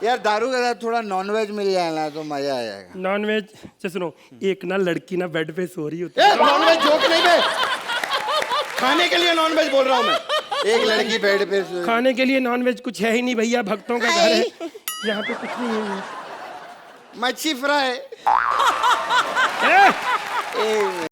यार दारू के साथ थोड़ा नॉनवेज मिल जाए ना तो मजा आ जाएगा। नॉनवेज से सुनो, एक ना लड़की ना बेड पे सो रही होती है। नॉनवेज जोक नहीं बे, खाने के लिए नॉनवेज बोल रहा हूँ मैं। एक लड़की बेड पे खाने के लिए नॉनवेज कुछ है ही नहीं भैया, भक्तों का घर है, यहाँ पे कुछ नहीं है। मच्छी fry.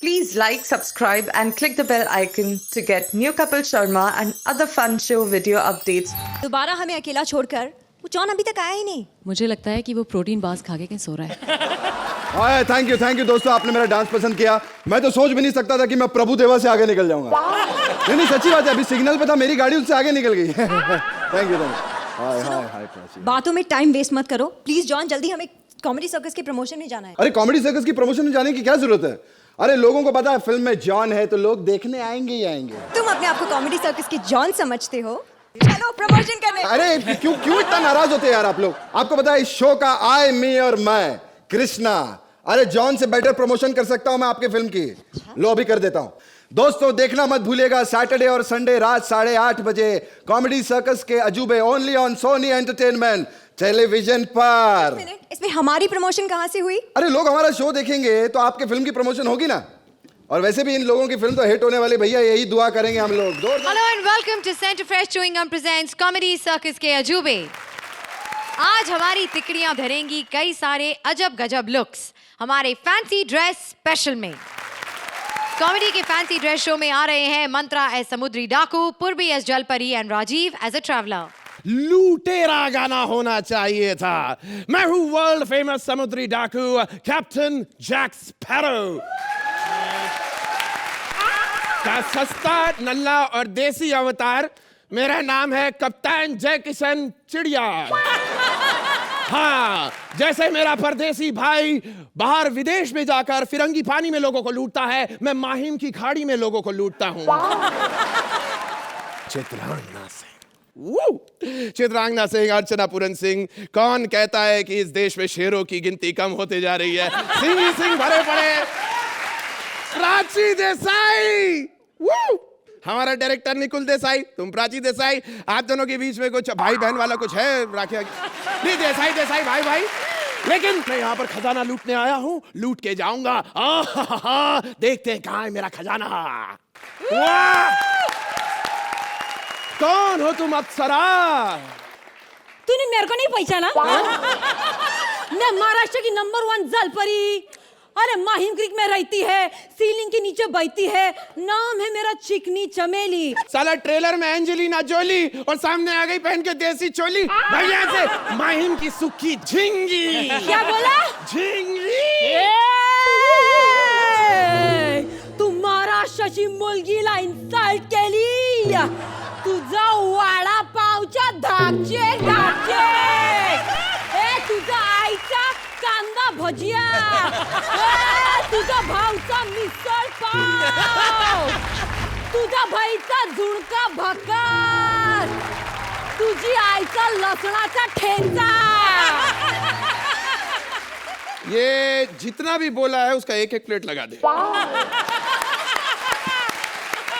Please like, subscribe and click the bell icon to get new Kapil Sharma and other fun show video updates. दोबारा हमें अकेला छोड़कर वो जॉन अभी तक आया ही नहीं। मुझे लगता है कि वो प्रोटीन बार्स खा के कहीं सो रहा है। थैंक यू दोस्तों, आपने मेरा डांस पसंद किया। मैं तो सोच भी नहीं सकता था कि मैं प्रभु देवा से आगे निकल जाऊंगा। नहीं सच्ची बात है, अभी सिग्नल पे था, मेरी गाड़ी उससे आगे निकल गई। Thank you. हाय बातों में टाइम वेस्ट मत करो प्लीज जॉन, जल्दी हमें कॉमेडी सर्कस के प्रमोशन में जाना है। अरे कॉमेडी सर्कस की प्रमोशन में जाने की क्या जरूरत है? अरे लोगों को पता है फिल्म में जॉन है तो लोग देखने आएंगे ही आएंगे। तुम अपने आप को कॉमेडी सर्कस के जॉन समझते हो? चलो प्रमोशन करने। अरे क्यों इतना नाराज होते हैं यार आप लोग? आपको पता है इस शो का आई, मी और मैं कृष्णा, अरे जॉन से बेटर प्रमोशन कर सकता हूं मैं आपके फिल्म की। लो अभी कर देता हूं। दोस्तों देखना मत भूलिएगा सैटरडे और संडे रात 8:30 बजे कॉमेडी सर्कस के अजूबे, only on Sony entertainment television पर। इसमें हमारी प्रमोशन कहाँ से हुई? अरे लोग हमारा शो देखेंगे तो आपके फिल्म की प्रमोशन होगी ना। और वैसे भी इन लोगों की फिल्म तो हिट होने वाली, भैया यही दुआ करेंगे हम लोग। Hello and welcome to Center Fresh chewing gum presents comedy circus के अजूबे। आज हमारी तिकड़ियां धरेंगी कई सारे अजब गजब लुक्स हमारे फैंसी ड्रेस स्पेशल में। कॉमेडी के फैंसी ड्रेस शो में आ रहे हैं मंत्रा एज समुद्री डाकू, पूर्वी एज जलपरी and Rajiv as a traveller. लुटेरा गाना होना चाहिए था। मैं हूँ वर्ल्ड फेमस समुद्री डाकू कैप्टन जैक स्पैरो का सस्ता, नल्ला और देसी अवतार। मेरा नाम है कप्तान जय किशन चिड़िया। हाँ, जैसे मेरा परदेसी भाई बाहर विदेश में जाकर फिरंगी पानी में लोगों को लूटता है, मैं माहिम की खाड़ी में लोगों को लूटता हूँ। चित्रांगना सिंह, चित्रांगना सिंह, अर्चना पूरन सिंह। कौन कहता है कि इस देश में शेरों की गिनती कम होते जा रही है? सिंह ही सिंह भरे पड़े। प्राची देसाई, हमारा डायरेक्टर निकुल देसाई, तुम प्राची देसाई। आप दोनों के बीच में कुछ भाई बहन वाला कुछ है? राखिया नहीं, देसाई भाई। लेकिन मैं यहाँ पर खजाना लूटने आया हूँ, लूट के जाऊंगा। देखते हैं कहाँ है मेरा खजाना। कौन हो तुम अप्सरा? तूने मेरे को नहीं पहचाना? मैं महाराष्ट्र की नंबर 1 जलपरी। अरे माहिम क्रीक में रहती है, सीलिंग के नीचे बहती है, नाम है मेरा चिकनी चमेली। साला ट्रेलर में एंजेलिना जोली और सामने आ गई पहन के देसी चोली। भैया से माहिम की सुखी झिंगी। क्या बोला? झिंगी। तू महाराष्ट्राची मुलगीला इन्सल्ट केली, तुझा वाडा पावच्या धाकचे तुझा आईचा कांदा भजिया, तुझा भाऊचा मिसळ पाव, तुझा भाईचा झुणका भाकर, तुझी आईचा लसणाचा ठेचा। ये जितना भी बोला है उसका एक प्लेट लगा दे।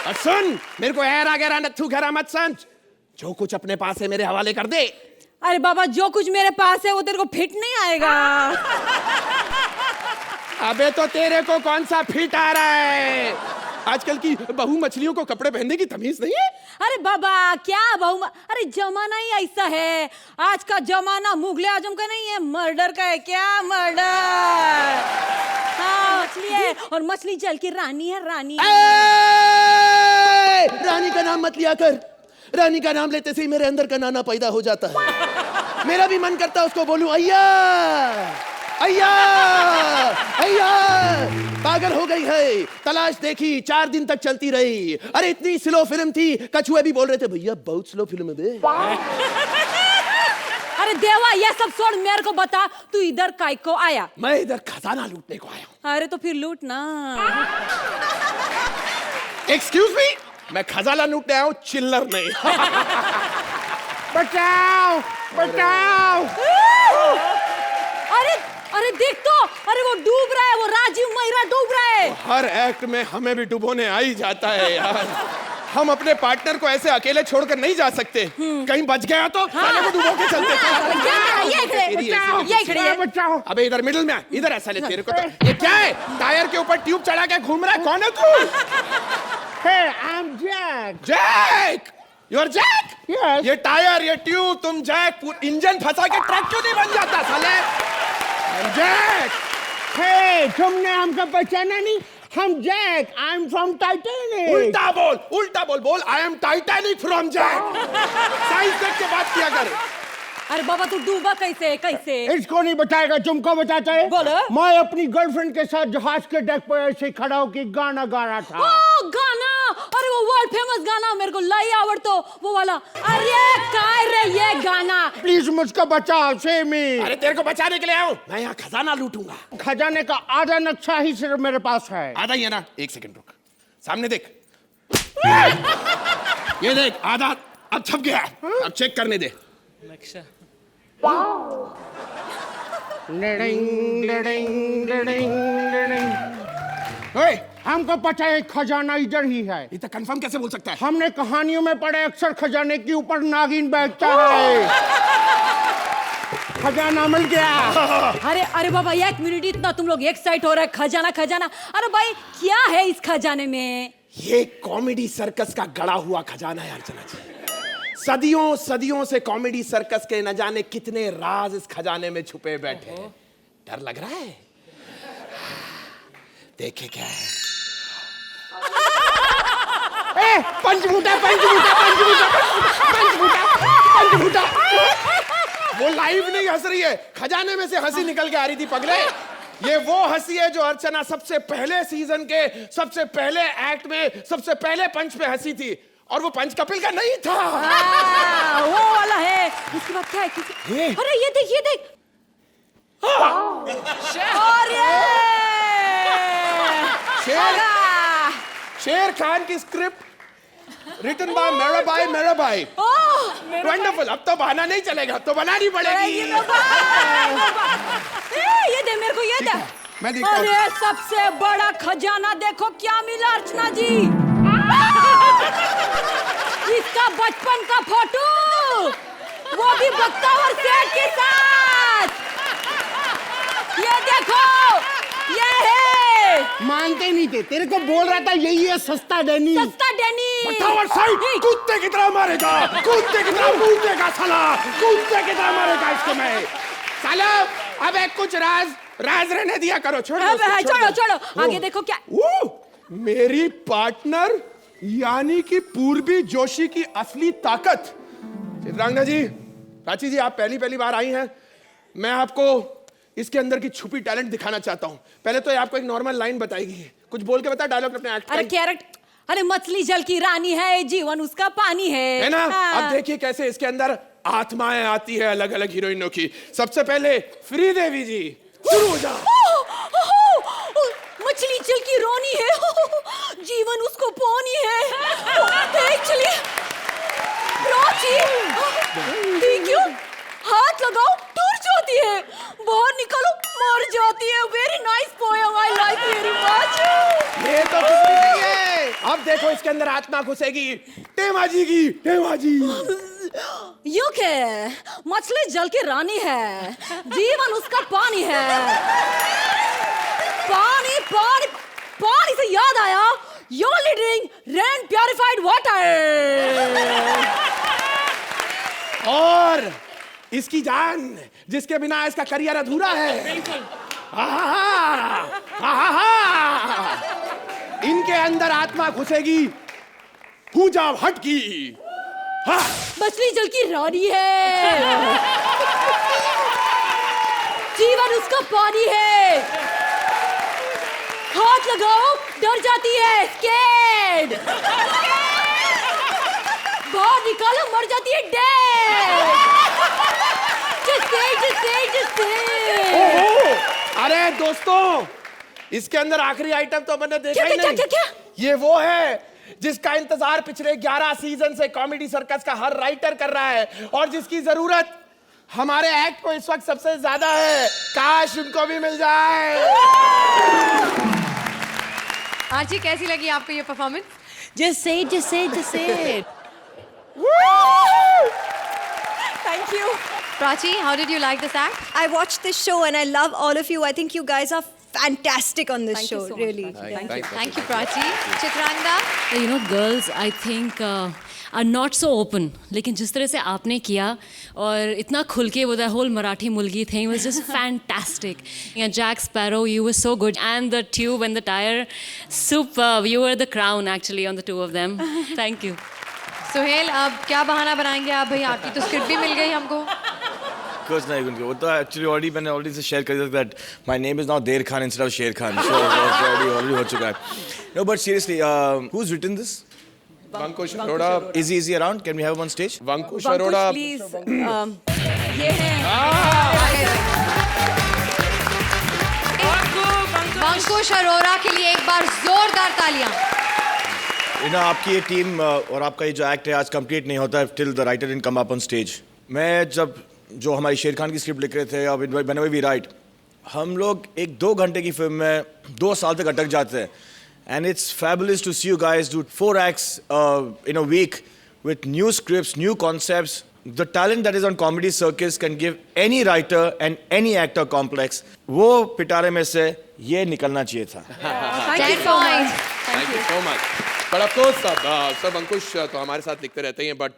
और सुन, मेरे को ऐरा गैरा नत्थू घेरा मत समझ। जो कुछ अपने पास है मेरे हवाले कर दे। अरे बाबा, जो कुछ मेरे पास है वो तेरे को फिट नहीं आएगा। अबे तो तेरे को कौन सा फिट आ रहा है? आजकल की बहू मछलियों को कपड़े पहनने की तमीज नहीं है। अरे बाबा क्या अरे जमाना ही ऐसा है। आज का जमाना मुगले आजम का नहीं है, मर्डर का है। क्या मर्डर? हाँ, मछली है और मछली जल की रानी है। रानी रानी का नाम मत लिया कर। रानी का नाम लेते से ही मेरे अंदर का नाना पैदा हो जाता है। मेरा भी मन करता है उसको बोलूं अय्या अय्या अय्या। पागल हो गई है। तलाश देखी 4 दिन तक चलती रही। अरे इतनी स्लो फिल्म थी, कछुए भी बोल रहे थे भैया बहुत स्लो फिल्म है बे। अरे देवा, ये सब छोड़, मेरे को बता तू इधर काय को आया? मैं इधर खजाना लूटने को आया हूँ। अरे तो फिर लूट ना। एक्सक्यूज मी, मैं खजाना लूटने आया हूँ, चिल्लर नहीं। बचाओ बचाओ। अरे अरे देख तो, अरे वो डूब रहा है, वो राजीव महिरा डूब रहा है। हर एक्ट में हमें भी डुबोने आ ही जाता है यार। हम अपने पार्टनर को ऐसे अकेले छोड़कर नहीं जा सकते। कहीं बच गया तो साले को डुबो के चलते थे। यहीं खड़ी है। बच्चा हो। अबे इधर मिडिल में आ, इधर ऐसा ले तेरे को तो ये क्या है? टायर के ऊपर ट्यूब चढ़ा के घूम रहा है, कौन है तू? Hey, I'm Jack. Jack, you are Jack? Yes. ये टायर, ये ट्यूब, तुम जैक, इंजन फंसा के ट्रक क्यों नहीं बन जाता साले? जैक, Hey, तुमने हमको पहचाना नहीं? हम जैक, I'm from Titanic. उल्टा बोल, I am Titanic from Jack. Science देख के बात किया कर। अरे बाबा तू डूबा कैसे कैसे? इसको नहीं बताएगा, तुमको बताता है। बोलो। मैं अपनी गर्लफ्रेंड के साथ जहाज के डेक पर ऐसे खड़ा होकर गाना गा रहा था। ओ गाना, अरे वो वर्ल्ड फेमस गाना मेरे को लाई आवड़तो वो वाला। अरे काय रे ये गाना? प्लीज मुझको बचाओ, सेव मी। अरे तेरे को बचाने के लिए आया हूं, मैं यहाँ खजाना लूटूंगा। खजाने का आधा नक्शा ही सिर्फ मेरे पास है। आधा ही है ना? एक सेकंड रुक, सामने देख। ये देख, आधा अब छप गया, अब चेक करने दे। लडिंग, लडिंग, लडिंग, लडिंग। ओए, हमको पता है खजाना इधर ही है। इतना कंफर्म कैसे बोल सकता है? हमने कहानियों में पढ़े अक्सर खजाने के ऊपर नागिन बैठता है। खजाना मिल गया। अरे अरे बाबा एक मिनट, इतना तुम लोग एक्साइट हो रहे हैं खजाना खजाना। अरे भाई क्या है इस खजाने में? ये कॉमेडी सर्कस का गड़ा हुआ खजाना है अर्चना जी। सदियों से कॉमेडी सर्कस के न जाने कितने राज इस खजाने में छुपे बैठे हैं। डर लग रहा है? देखे क्या है? पंचभूता। वो लाइव नहीं हंस रही है, खजाने में से हंसी निकल के आ रही थी पगले। ये वो हंसी है जो अर्चना सबसे पहले सीजन के सबसे पहले एक्ट में सबसे पहले पंच पे हंसी थी, और वो पंच कपिल का नहीं था। वो वाला है। उसके बाद क्या है? अरे ये देख। अरे शेर खान की स्क्रिप्ट रिटन बाय मेरा भाई। वंडरफुल। अब तो बहाना नहीं चलेगा, अब तो बनानी पड़ेगी। ये दे मेरे को, ये दे। मैं देखता हूं। अरे सबसे बड़ा खजाना देखो क्या मिला अर्चना जी। इसका बचपन का फोटो, वो भी बख्तावर सेठ के साथ। ये देखो, ये है। मानते नहीं थे, तेरे को बोल रहा था यही है सस्ता डैनी। बख्तावर सेठ कुत्ते की तरह मारेगा, कुत्ते की तरह कूदेगा साला, कुत्ते की तरह मारेगा इसको मैं। साला अब एक कुछ राज रहने दिया करो। छोड़ो। आगे देखो क्या। मेरी पार्टनर यानी कि पूर्वी जोशी की असली ताकत। चित्रांगना जी, प्राची जी, आप पहली बार आई हैं। मैं आपको इसके अंदर की छुपी टैलेंट दिखाना चाहता हूं। पहले तो ये आपको एक नॉर्मल लाइन बताएगी, कुछ बोल के बता, डायलॉग अपने एक्ट। अरे कैरेक्टर, अरे मछली जल की रानी है, जीवन उसका पानी है ना? अब देखिए कैसे इसके अंदर आत्माएं आती है अलग अलग हीरोइनों की। सबसे पहले श्री देवी जी, शुरू हो जाओ। मछली जल की रानी है, जीवन उसको पानी है। एक्चुअली प्राची, क्यों हाथ लगाओ टूट जाती है, बाहर निकालो मर जाती है। Very nice poem, I like very much. ये तो कुछ भी नहीं है। अब देखो इसके अंदर आत्मा घुसेगी टेमा जी की। टेमा जी, यू के मछली जल की रानी है, जीवन उसका पानी है। पानी से याद आया, you only drink rain purified water. और इसकी जान जिसके बिना इसका करियर अधूरा है। इनके अंदर आत्मा घुसेगी पूजा भट्ट की। मछली जल की रानी है, जीवन उसका पानी है। हाथ लगाओ डर जाती है, स्कैर्ड। बाहर निकालो मर जाती है, डेड। just say। अरे दोस्तों, इसके अंदर आखिरी आइटम तो मैंने देखा ही नहीं। क्या? ये वो है जिसका इंतजार पिछले 11 सीजन से कॉमेडी सर्कस का हर राइटर कर रहा है, और जिसकी जरूरत हमारे एक्ट को इस वक्त सबसे ज्यादा है। काश उनको भी मिल जाए। आरजी, कैसी लगी आपको ये performance? Just say it. Thank you. Prachi, how did you like this act? I watched this show and I love all of you. I think you guys are fantastic on this show, really. Thank you, Prachi. Chitrangda? You know, girls, I think are not so open. लेकिन जिस तरह से आपने किया और इतना खुल के वो the whole Marathi Mulgi thing was just fantastic. And Jack Sparrow, you were so good. And the tube and the tire, superb. You were the crown actually on the two of them. Thank you. Suhail, अब क्या बहाना बनाएंगे आप भाई? आपकी तो script भी मिल गई हमको. कुछ नहीं उनके वो तो एक्चुअली मैंने ऑलरेडी से शेयर कर दिया that my name is now there Khan instead of Sher Khan so already हो चुका है. No but seriously who is written this? Vankush Arora. Is he around? Can we have him on stage? Vankush Arora. Please. ये है. अंकुश अरोरा के लिए एक बार जोरदार तालियां. आपकी ये टीम और आपका ये जो एक्ट है आज कंप्लीट नहीं होता है till the writer didn't come up on stage. मैं जब जो हमारी शेर खान की स्क्रिप्ट लिख रहे थे अब व्हेनेवर वी राइट हम लोग 1-2 घंटे की फिल्म में 2 साल तक अटक जाते हैं. And it's fabulous to see you guys do 4 acts in a week with new scripts, new concepts. The talent that is on Comedy Circus can give any writer and any actor complex. वो पिटारे में से ये निकलना चाहिए था. Thank you so much. But of course, सब अंकुश तो हमारे साथ लिखते रहते हैं but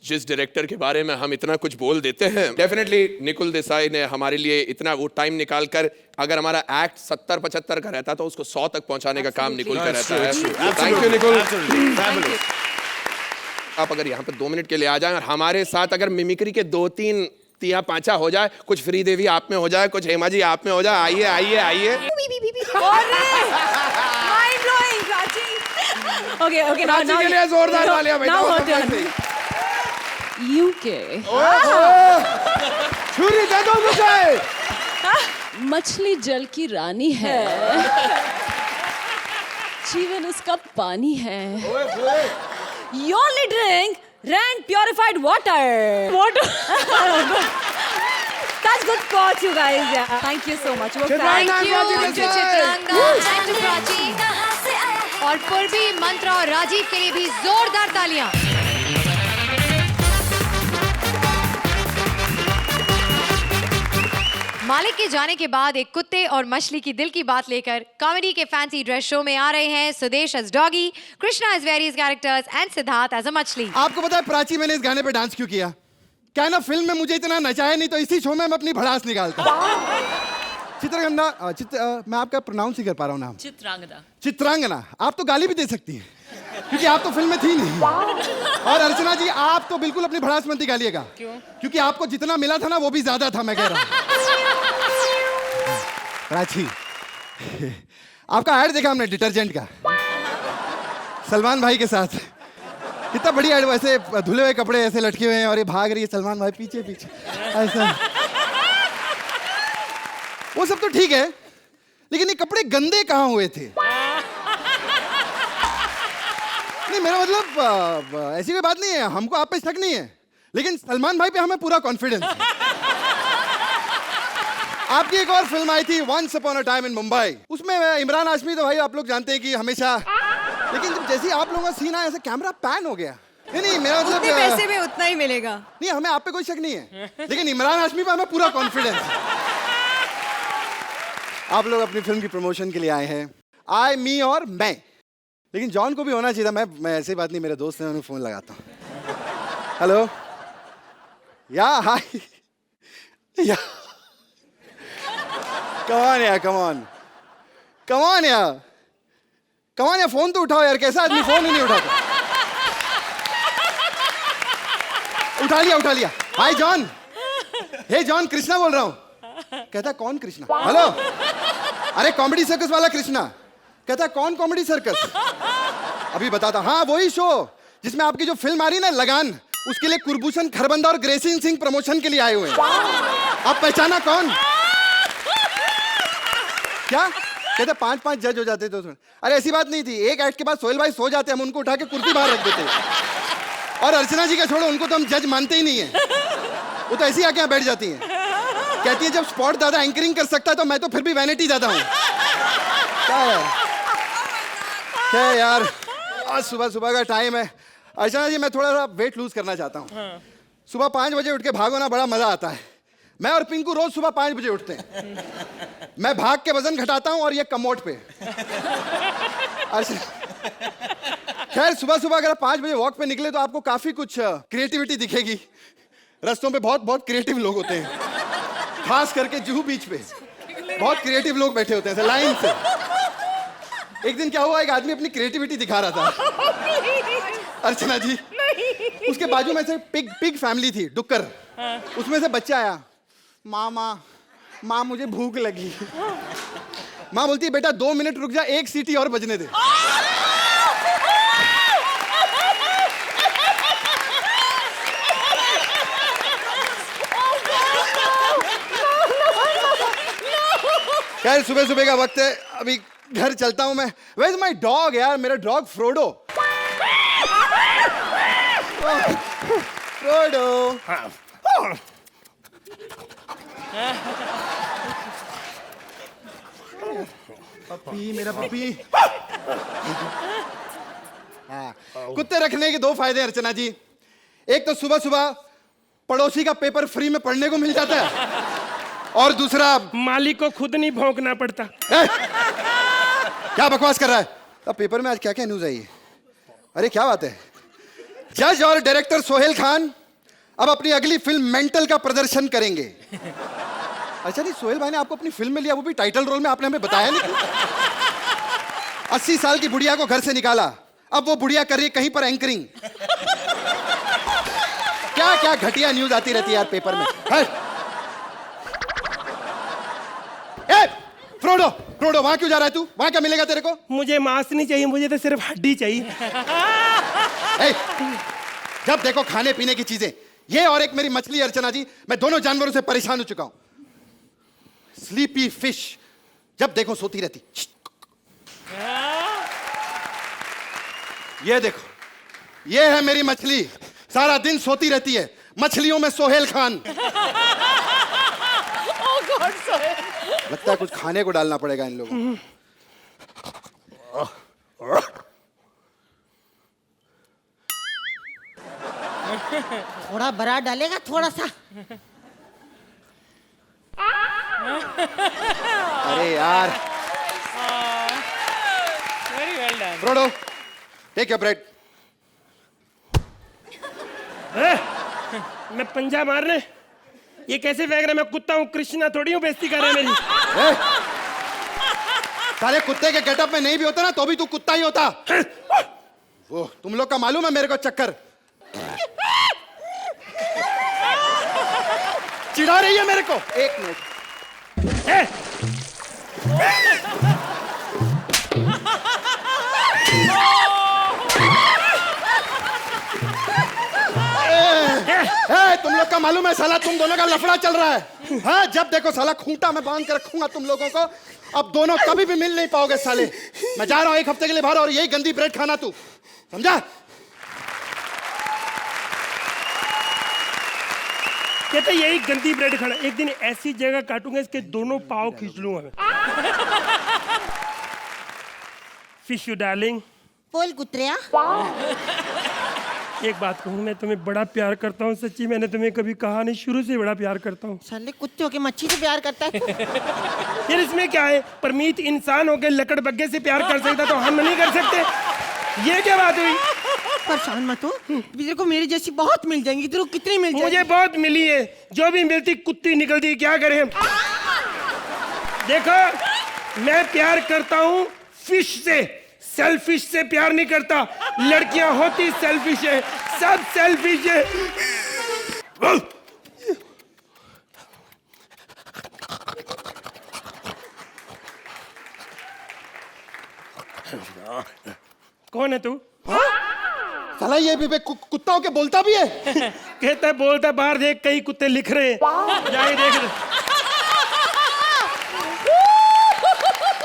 जिस डायरेक्टर के बारे में हम इतना कुछ बोल देते हैं डेफिनेटली निकुल देसाई ने हमारे लिए इतना वो टाइम निकाल कर अगर हमारा एक्ट 70-75 का रहता तो उसको 100 तक पहुंचाने का काम निकुल का रहता है. Thank you Nikul. आप अगर यहाँ पे 2 मिनट के लिए आ जाएं और हमारे साथ अगर मिमिक्री के 2-3 तिया पांचा हो जाए, कुछ फ्री देवी आप में हो जाए, कुछ हेमा जी आप में हो जाए. आइए आइए आइए. Okay, प्राची के लिए जोरदार तालियां भाई. UK. छुरी दे दो मुझे. मछली जल की रानी है. जीवन उसका पानी है. You only drink Rand purified water. That's good sport, you guys. Yeah. Thank you so much. Thank you to Chitrangda and to Prachi. और पूर्वी मंत्रा और राजीव के लिए भी जोरदार तालियां. मालिक के जाने के बाद एक कुत्ते और मछली की दिल की बात लेकर कॉमेडी के फैंसी ड्रेस शो में आ रहे हैं Sudesh as doggy, Krishna as various characters and Siddharth as a मछली. आपको पता है प्राची मैंने इस गाने पे डांस क्यों किया? क्या ना फिल्म में मुझे इतना नचाया नहीं तो इसी शो में मैं अपनी भड़ास निकालता. चित्रगंधा मैं आपका प्रोनाउंस ही कर पा रहा हूँ नाम. चित्रांगना. आप तो गाली भी दे सकती हैं क्योंकि आप तो फिल्म में थी नहीं. और अर्चना जी आप तो बिल्कुल अपनी भड़ास मत निकालिएगा. क्यों? क्योंकि आपको जितना मिला था ना वो भी ज्यादा था. मैं कह रहा हूँ प्राची आपका ऐड देखा हमने डिटर्जेंट का सलमान भाई के साथ. कितना बढ़िया ऐड. वैसे धुले हुए कपड़े ऐसे लटके हुए हैं और ये भाग रही है सलमान भाई पीछे पीछे ऐसा. वो सब तो ठीक है लेकिन ये कपड़े गंदे कहाँ हुए थे? नहीं मेरा मतलब ऐसी कोई बात नहीं है. हमको आप पे शक नहीं है लेकिन सलमान भाई पे हमें पूरा कॉन्फिडेंस है. आपकी एक और फिल्म आई थी once upon a time in Mumbai. उसमें इमरान हाशमी तो भाई आप लोग जानते हैं कि हमेशा, लेकिन जब जैसे आप लोगों का सीन आया ऐसे कैमरा पैन हो गया. नहीं मेरा मतलब पैसे में उतना ही मिलेगा. नहीं हमें आप पे कोई शक नहीं है लेकिन इमरान हाशमी पे हमें पूरा कॉन्फिडेंस है. आप लोग अपनी फिल्म की प्रमोशन के लिए आए हैं. आई मी और मैं. लेकिन जॉन को भी होना चाहिए था. मैं ऐसी बात नहीं, मेरे दोस्त हैं उन्हें फोन लगाता हूँ. हेलो या हाय या कमान यार फोन तो उठाओ यार. कैसा आदमी फोन ही नहीं उठाता. उठा लिया. हाय जॉन. हे जॉन कृष्णा बोल रहा हूँ. कहता कौन कृष्णा? हेलो अरे कॉमेडी सर्कस वाला कृष्णा. कहता कौन कॉमेडी सर्कस? अभी बताता. हाँ वही शो जिसमें आपकी जो फिल्म आ रही है ना लगान, उसके लिए कुलभूषण खरबंदा और ग्रेसी सिंह प्रमोशन के लिए आए हुए हैं. आप पहचाना कौन? क्या कहते 5-5 जज हो जाते तो. अरे ऐसी बात नहीं थी. एक एक्ट के बाद सोहेल भाई सो जाते, हम उनको उठा के कुर्सी बाहर रख देते. और अर्चना जी का छोड़ो, उनको तो हम जज मानते ही नहीं है. वो तो ऐसे ही आके यहाँ बैठ जाती हैं. कहती है जब स्पॉट दादा एंकरिंग कर सकता है तो मैं तो फिर भी वैनिटी दादा हूँ. क्या यार आज सुबह सुबह का टाइम है. अर्चना जी मैं थोड़ा सा वेट लूज करना चाहता हूँ. सुबह 5 बजे उठ के भागो ना, बड़ा मजा आता है। मैं और पिंकू रोज सुबह 5 बजे उठते हैं। मैं भाग के वजन घटाता हूं और ये कमोड पे। खैर सुबह सुबह अगर आप 5 बजे वॉक पे निकले तो आपको काफी कुछ क्रिएटिविटी दिखेगी। रस्तों पे बहुत बहुत क्रिएटिव लोग होते हैं, खास करके जुहू बीच पे बहुत क्रिएटिव लोग बैठे होते हैं लाइन से। एक दिन क्या हुआ, एक आदमी अपनी क्रिएटिविटी दिखा रहा था। अर्चना जी, उसके बाजू में से पिग फैमिली थी, डुक्कर। उसमें से बच्चा आया, माँ मुझे भूख लगी। माँ बोलती है बेटा 2 मिनट रुक जा, 1 सीटी और बजने दे। खैर सुबह सुबह का वक्त है, अभी घर चलता हूं मैं। Where's my dog यार, मेरा डॉग फ्रोडो। फ्रोडो। पपी, मेरा पपी। हाँ, कुत्ते रखने के 2 फायदे अर्चना जी। एक तो सुबह सुबह पड़ोसी का पेपर फ्री में पढ़ने को मिल जाता है, और दूसरा मालिक को खुद नहीं भौंकना पड़ता। क्या बकवास कर रहा है? अब पेपर में आज क्या क्या न्यूज आई है? अरे क्या बात है, जज और डायरेक्टर सोहेल खान अब अपनी अगली फिल्म मेंटल का प्रदर्शन करेंगे। अच्छा नहीं, सोहेल भाई ने आपको अपनी फिल्म में लिया, वो भी टाइटल रोल में, आपने हमें बताया नहीं। 80 साल की बुढ़िया को घर से निकाला, अब वो बुढ़िया कर रही है कहीं पर एंकरिंग। क्या क्या घटिया न्यूज आती रहती है यार पेपर में। फ्रोडो, फ्रोडो वहां क्यों जा रहा है तू? वहां क्या मिलेगा तेरे को? मुझे मांस नहीं चाहिए, मुझे तो सिर्फ हड्डी चाहिए। जब देखो खाने पीने की चीजें। ये और एक मेरी मछली अर्चना जी, मैं दोनों जानवरों से परेशान हो चुका हूं। स्लीपी फिश, जब देखो सोती रहती। ये देखो, ये है मेरी मछली, सारा दिन सोती रहती है। मछलियों में सोहेल खान। लगता है कुछ खाने को डालना पड़ेगा इन लोगों को। थोड़ा बड़ा डालेगा, थोड़ा सा। अरे यार, फ्रोडो टेक योर ब्रेड। मैं पंजा मार रहे, ये कैसे फेंक रहे? मैं कुत्ता हूँ, कृष्णा थोड़ी हूँ, बेइज्जती कर रहे हैं मेरी। सारे कुत्ते के गेटअप में नहीं भी होता ना तो भी तू कुत्ता ही होता। वो तुम लोग का मालूम है मेरे को चक्कर। चिढ़ा रही है मेरे को। 1 मिनट। तुम लोग का मालूम है साला तुम दोनों का लफड़ा चल रहा है। हाँ, जब देखो साला खूंटा में बांध के रखूंगा तुम लोगों को। अब दोनों कभी भी मिल नहीं पाओगे साले। मैं जा रहा हूं 1 हफ्ते के लिए बाहर, और यही गंदी ब्रेड खाना तू, समझा? कहते यही गंदी ब्रेड खाना। एक दिन ऐसी जगह काटूंगा इसके दोनों पाँव खींच लूंगा। Fish you darling. बोल कुत्रिया। एक बात कहूँ, मैं तुम्हें बड़ा प्यार करता हूँ, सच्ची। मैंने तुम्हें कभी कहा नहीं, शुरू से बड़ा प्यार करता हूँ। साले कुत्ते होके मच्छी से प्यार करता है। यार इसमें क्या है, परमीत इंसान होके लकड़ बग्गे से प्यार कर सकता तो हम नहीं कर सकते? ये क्या बात हुई? परेशान मत हो, तेरे को मेरी जैसी बहुत मिल जाएंगी। तेरे को कितनी मिल जाएंगी? मुझे बहुत मिली है, जो भी मिलती कुत्ती निकलती। क्या करें हम? देखो मैं प्यार करता हूँ फिश से, सेल्फिश से प्यार नहीं करता। लड़कियां होती सेल्फिश है, सब सेल्फिश है। कौन है तू? साला ये भी कुत्ता होके बोलता भी है। कहता है बोलता, बाहर देख कई कुत्ते लिख रहे हैं, जाके देख।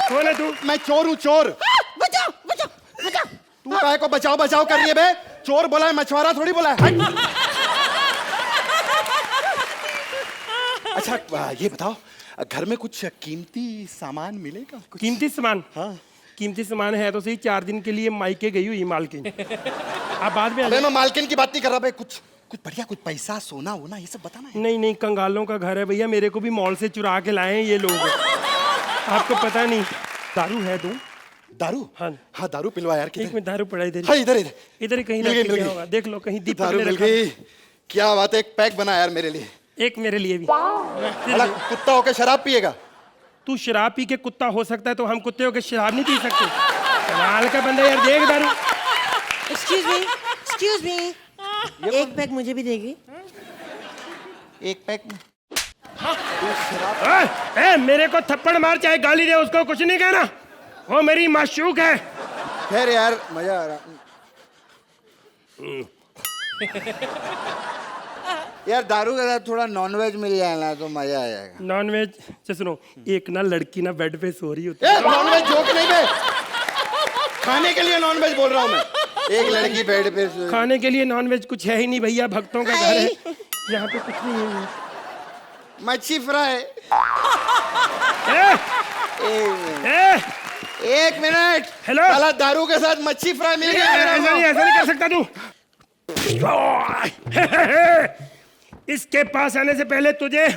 कौन है तू? मैं चोर हूँ, चोर। बचाओ बचाओ बचाओ। तू काहे को बचाओ बचाओ कर रही है बे? चोर बोला है, मछुआरा थोड़ी बोला है। अच्छा ये बताओ, घर में कुछ कीमती सामान मिलेगा? कीमती सामान? हाँ कीमती सामान है तो सही। 4 दिन के लिए मायके गई हुई मालकिन। अब बाद में मैं मालकिन की बात नहीं कर रहा भाई, कुछ कुछ बढ़िया, कुछ पैसा सोना वोना ये सब बताना है। नहीं नहीं, कंगालों का घर है भैया, मेरे को भी मॉल से चुरा के लाए हैं ये लोग। आपको पता नहीं। दारू है दूं? दारू? हाँ हाँ, दारू पिलवा यार। एक मिनट, दारू पड़ा इधर। हाँ, इधर इधर इधर ही कहीं मिल गई, रख मिल के गई। होगा, देख लो कहीं दीपक दारू ने मिल रखा। गई। क्या बात है, एक पैक बना यार मेरे लिए। एक मेरे लिए भी। भला कुत्ता होके शराब पिएगा? तू शराब पी के कुत्ता हो सकता है, तो हम कुत्ते होके शराब नहीं पी सकते? कमाल का बंदा यार, देख दारू। एक्सक्यूज मी, एक पैक मुझे भी देगी? एक पैक? मेरे को थप्पड़ मार चाहे गाली दे, उसको कुछ नहीं कहना, वो मेरी माशूक है। खैर यार, मजा आ रहा। यार दारू के साथ थोड़ा नॉनवेज मिल जाए ना तो मजा आ जाएगा। नॉनवेज? सुनो, एक ना लड़की ना बेड पे सो रही होती है। नॉनवेज जोक नहीं बे, खाने के लिए नॉनवेज बोल रहा हूँ मैं। एक लड़की बेड पे खाने के लिए नॉनवेज कुछ है ही नहीं भैया, भक्तों का घर है, यहाँ पे कुछ नहीं है। मच्छी फ्राई। एक मिनट। हेलो, साला दारू के साथ मच्छी फ्राई मिल गया। ऐसा नहीं कर सकता तू। इसके पास आने से पहले तुझे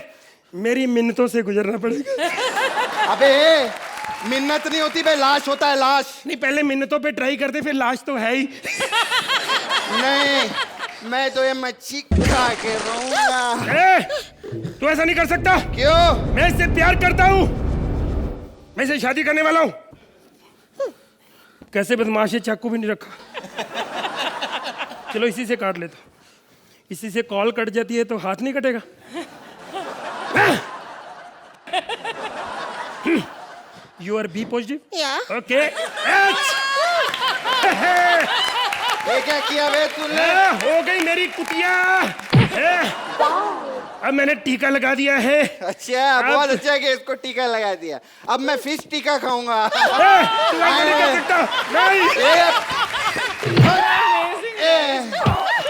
मेरी मिन्नतों से गुजरना पड़ेगा। अबे मिन्नत नहीं होती बे, लाश होता है, लाश। नहीं, पहले मिन्नतों पे ट्राई करते, फिर लाश तो है ही। नहीं, मैं तो ये मच्छी खा के रहूंगा। तू ऐसा नहीं कर सकता। क्यों? मैं इससे प्यार करता हूँ, मैं इससे शादी करने वाला हूँ। कैसे बदमाश है, चाकू भी नहीं रखा। चलो इसी से काट लेता हूँ। इसी से कॉल कट जाती है तो हाथ नहीं कटेगा। You are B positive? Okay. ये क्या किया बे तूने? हो गई मेरी कुतिया। अब मैंने टीका लगा दिया है। अच्छा, बहुत अच्छा कि इसको टीका लगा दिया। अब मैं फिश टीका खाऊंगा। तू ऐसा नहीं कर सकता। नहीं।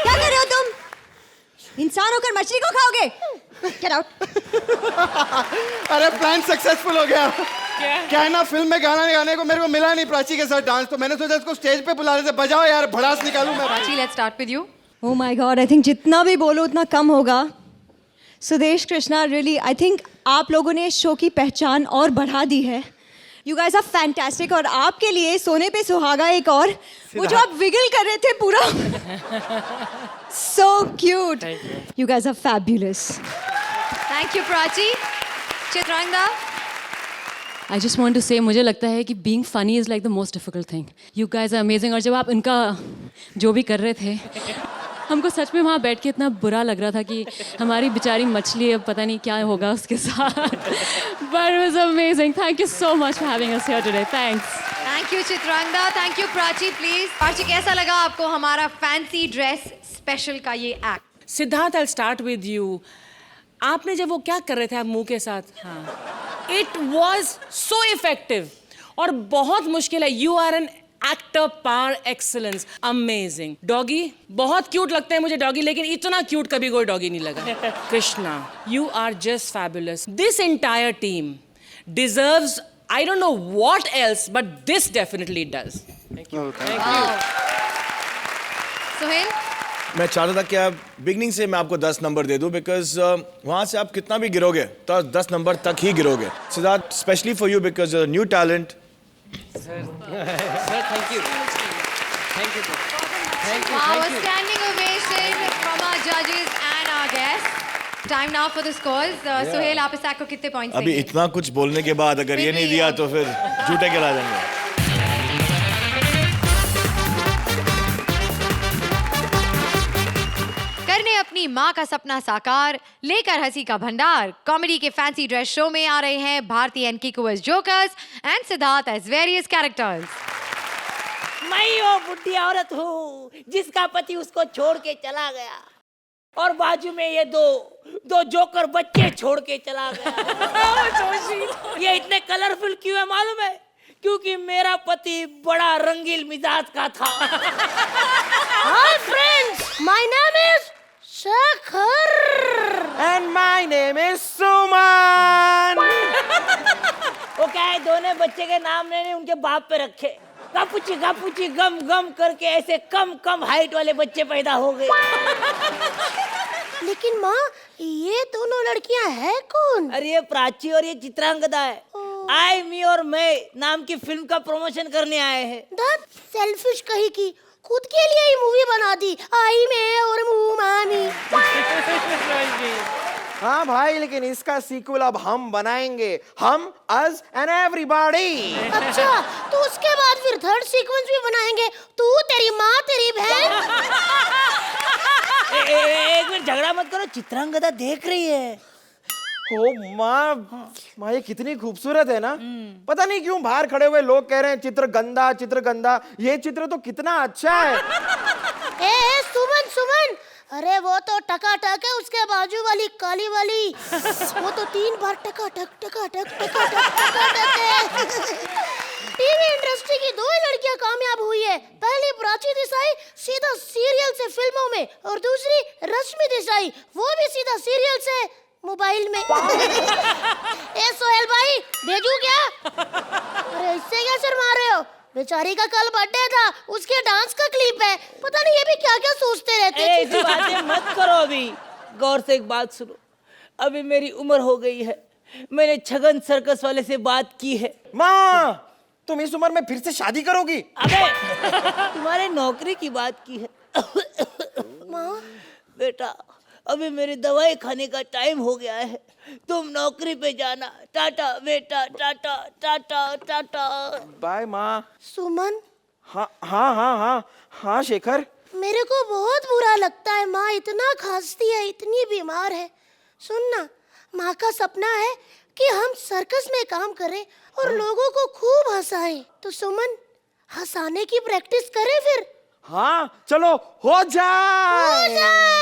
क्या कर रहे हो तुम? इंसान होकर मछली को खाओगे? Get out. अरे प्लान सक्सेसफुल हो गया। क्या है ना, फिल्म में गाना गाने को मेरे को मिला नहीं प्राची के साथ डांस, तो मैंने सोचा इसको स्टेज पे बुलाने से बजाओ यार, भड़ास निकालूं मैं। Prachi, let's start with you. Oh my God, I think जितना भी बोलो उतना कम होगा। Sudesh, Krishna, really, I think आप लोगों ने इस शो की पहचान और बढ़ा दी है। You guys are fantastic, और आपके लिए सोने पे सुहागा एक और, वो जो आप विगल कर रहे थे पूरा। So cute. You guys are fabulous. Thank you Prachi. Chitrangada. I just want to say, मुझे लगता है कि being funny is like the most difficult thing. You guys are amazing. और जब आप इनका जो भी कर रहे थे, हमको सच में वहाँ बैठ के इतना बुरा लग रहा था कि हमारी बेचारी मछली, अब पता नहीं क्या होगा उसके साथ। But it was amazing. Thank you so much for having us here today. Thanks. Thank you Chitrangada. Thank you Prachi. Please Prachi, कैसा लगा आपको हमारा फैंसी ड्रेस स्पेशल का ये act? Siddharth, I'll start with you. आपने जब वो क्या कर रहे थे आप मुंह के साथ, हाँ, इट वॉज सो इफेक्टिव और बहुत मुश्किल है। You are an actor par excellence, amazing. Doggy बहुत क्यूट लगते हैं मुझे डॉगी, लेकिन इतना क्यूट कभी कोई डॉगी नहीं लगा। Krishna, you are just fabulous. This entire team deserves, I don't know what else, but this definitely does. Thank you. Thank you. Suhail? मैं चाहता था कि आप बिगनिंग से मैं आपको 10 नंबर दे दूं, बिकॉज वहां से आप कितना भी गिरोगे तो 10 नंबर तक ही गिरोगे। Siddharth, specially for you because new talent. Sir, thank you. Thank you, sir. Thank you. Wow, a standing ovation from our judges and our guests. Time now for the scores. Suhail, आप इस एक्ट को कितने points अभी इतना कुछ बोलने के बाद अगर ये नहीं दिया तो फिर झूठे गिरा देंगे। करने अपनी माँ का सपना साकार, लेकर हंसी का भंडार, कॉमेडी के फैंसी ड्रेस शो में आ रहे हैं Bharti and Kiku as jokers and Siddharth as various characters. मैं वो बुढ़ी औरत हूँ जिसका पति उसको छोड़ के चला गया, और बाजू में ये दो जोकर बच्चे छोड़ के चला गया। ये इतने कलरफुल क्यों है मालूम है? क्योंकि मेरा पति बड़ा रंगीन मिजाज का था। Hi friends, my name is Shekhar. And my name is Suman. वो क्या है, दोनों बच्चे के नाम मैंने उनके बाप पे रखे। कापुची कापुची गम गम करके ऐसे कम कम हाइट वाले बच्चे पैदा हो गए। लेकिन माँ ये दोनों लड़कियां हैं कौन? अरे ये प्राची और ये चित्रांगदा है। आई मी और मैं नाम की फिल्म का प्रमोशन करने आए हैं। दैट सेल्फिश कही की, खुद के लिए ही मूवी बना दी, आई मैं और मुँह मामी। हाँ भाई, लेकिन इसका सीक्वल अब हम बनाएंगे, हम अस एंड एवरीबॉडी। अच्छा, तो उसके बाद फिर थर्ड सीक्वेंस भी बनाएंगे, तू, तेरी माँ, तेरी बहन। एक मिनट झगड़ा मत करो, चित्रांगदा देख रही है। ओ माँ ये कितनी खूबसूरत है ना। पता नहीं क्यों बाहर खड़े हुए लोग कह रहे हैं चित्र गंदा चित्र गंदा। ये चित्र तो कितना अच्छा है। ए सुमन सुमन, अरे वो तो टकाटक है, उसके बाजू वाली काली वाली वो तो 3 बार टकाटक है। टीवी इंडस्ट्री की 2 लड़कियां कामयाब हुई है। पहली प्राची देसाई सीधा सीरियल से फिल्मों में, और दूसरी रश्मि देसाई, वो भी सीधा सीरियल से मोबाइल में। ए सोहेल भाई, भेजू क्या? अरे इससे क्या शर्मा रहे हो? बेचारी का कल बर्थडे था, उसके डांस का क्लिप है। पता नहीं ये भी क्या क्या सोचते रहते हैं। ऐसी बातें मत करो अभी, गौर से एक बात सुनो। अभी मेरी उम्र हो गई है, मैंने छगन सर्कस वाले से बात की है। माँ तुम इस उम्र में फिर से शादी करोगी? अबे तुम्हारे नौकरी की बात की है। माँ बेटा अभी मेरी दवाई खाने का टाइम हो गया है, तुम नौकरी पे जाना। टाटा बेटा, टाटा टाटा टाटा। बाय माँ। सुमन। हाँ शेखर। मेरे को बहुत बुरा लगता है, माँ इतना खांसती है, इतनी बीमार है। सुन ना, माँ का सपना है कि हम सर्कस में काम करें और लोगों को खूब हंसाएं। तो सुमन, हंसाने की प्रैक्टिस करें फिर। हाँ चलो, हो जाए।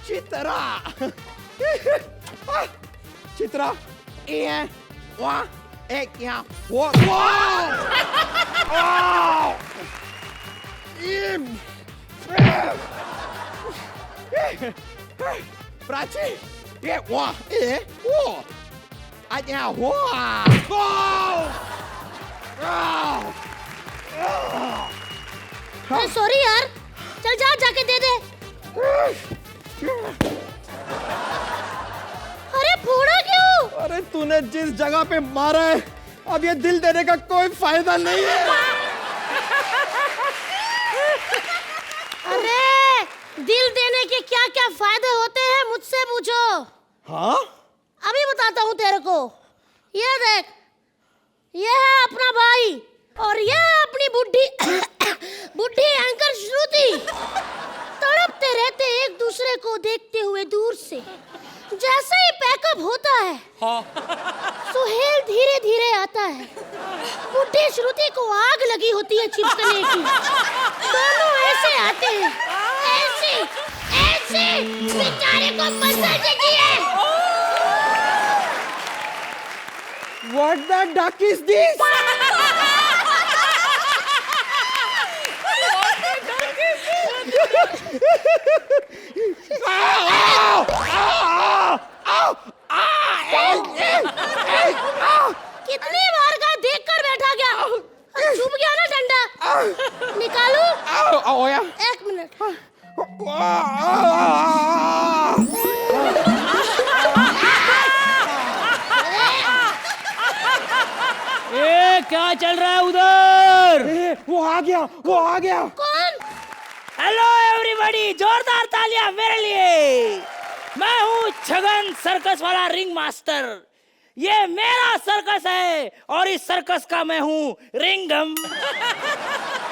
चित्रा प्राची ये सॉरी यार, चल जा, जाके दे दे। अरे फोड़ा क्यों? अरे तूने जिस जगह पे मारा है, अब ये दिल देने का कोई फायदा नहीं है। अरे दिल देने के क्या क्या फायदे होते हैं, मुझसे पूछो। हाँ अभी बताता हूँ तेरे को। ये देख, ये है अपना भाई और ये है अपनी बुढ़ी बुढ़ी एंकर श्रुति। तड़पते रहते एक दूसरे को देखते हुए दूर से। जैसे ही पैकअप होता है, सुहेल धीरे धीरे आता है। बुढ़ी श्रुति को आग लगी होती है चिपकने की। दोनों ऐसे आते हैं, ऐसे ऐसे बेचारे को मसाज किए। What the duck is this? कितनी बार का देख कर बैठा गया, चुप गया ना डंडा। निकालू? एक मिनट। क्या चल रहा है उधर? वो आ गया। कौन? हेलो एवरीबॉडी, जोरदार तालियां मेरे लिए। मैं हूँ छगन, सर्कस वाला रिंग मास्टर। ये मेरा सर्कस है और इस सर्कस का मैं हूँ रिंगम।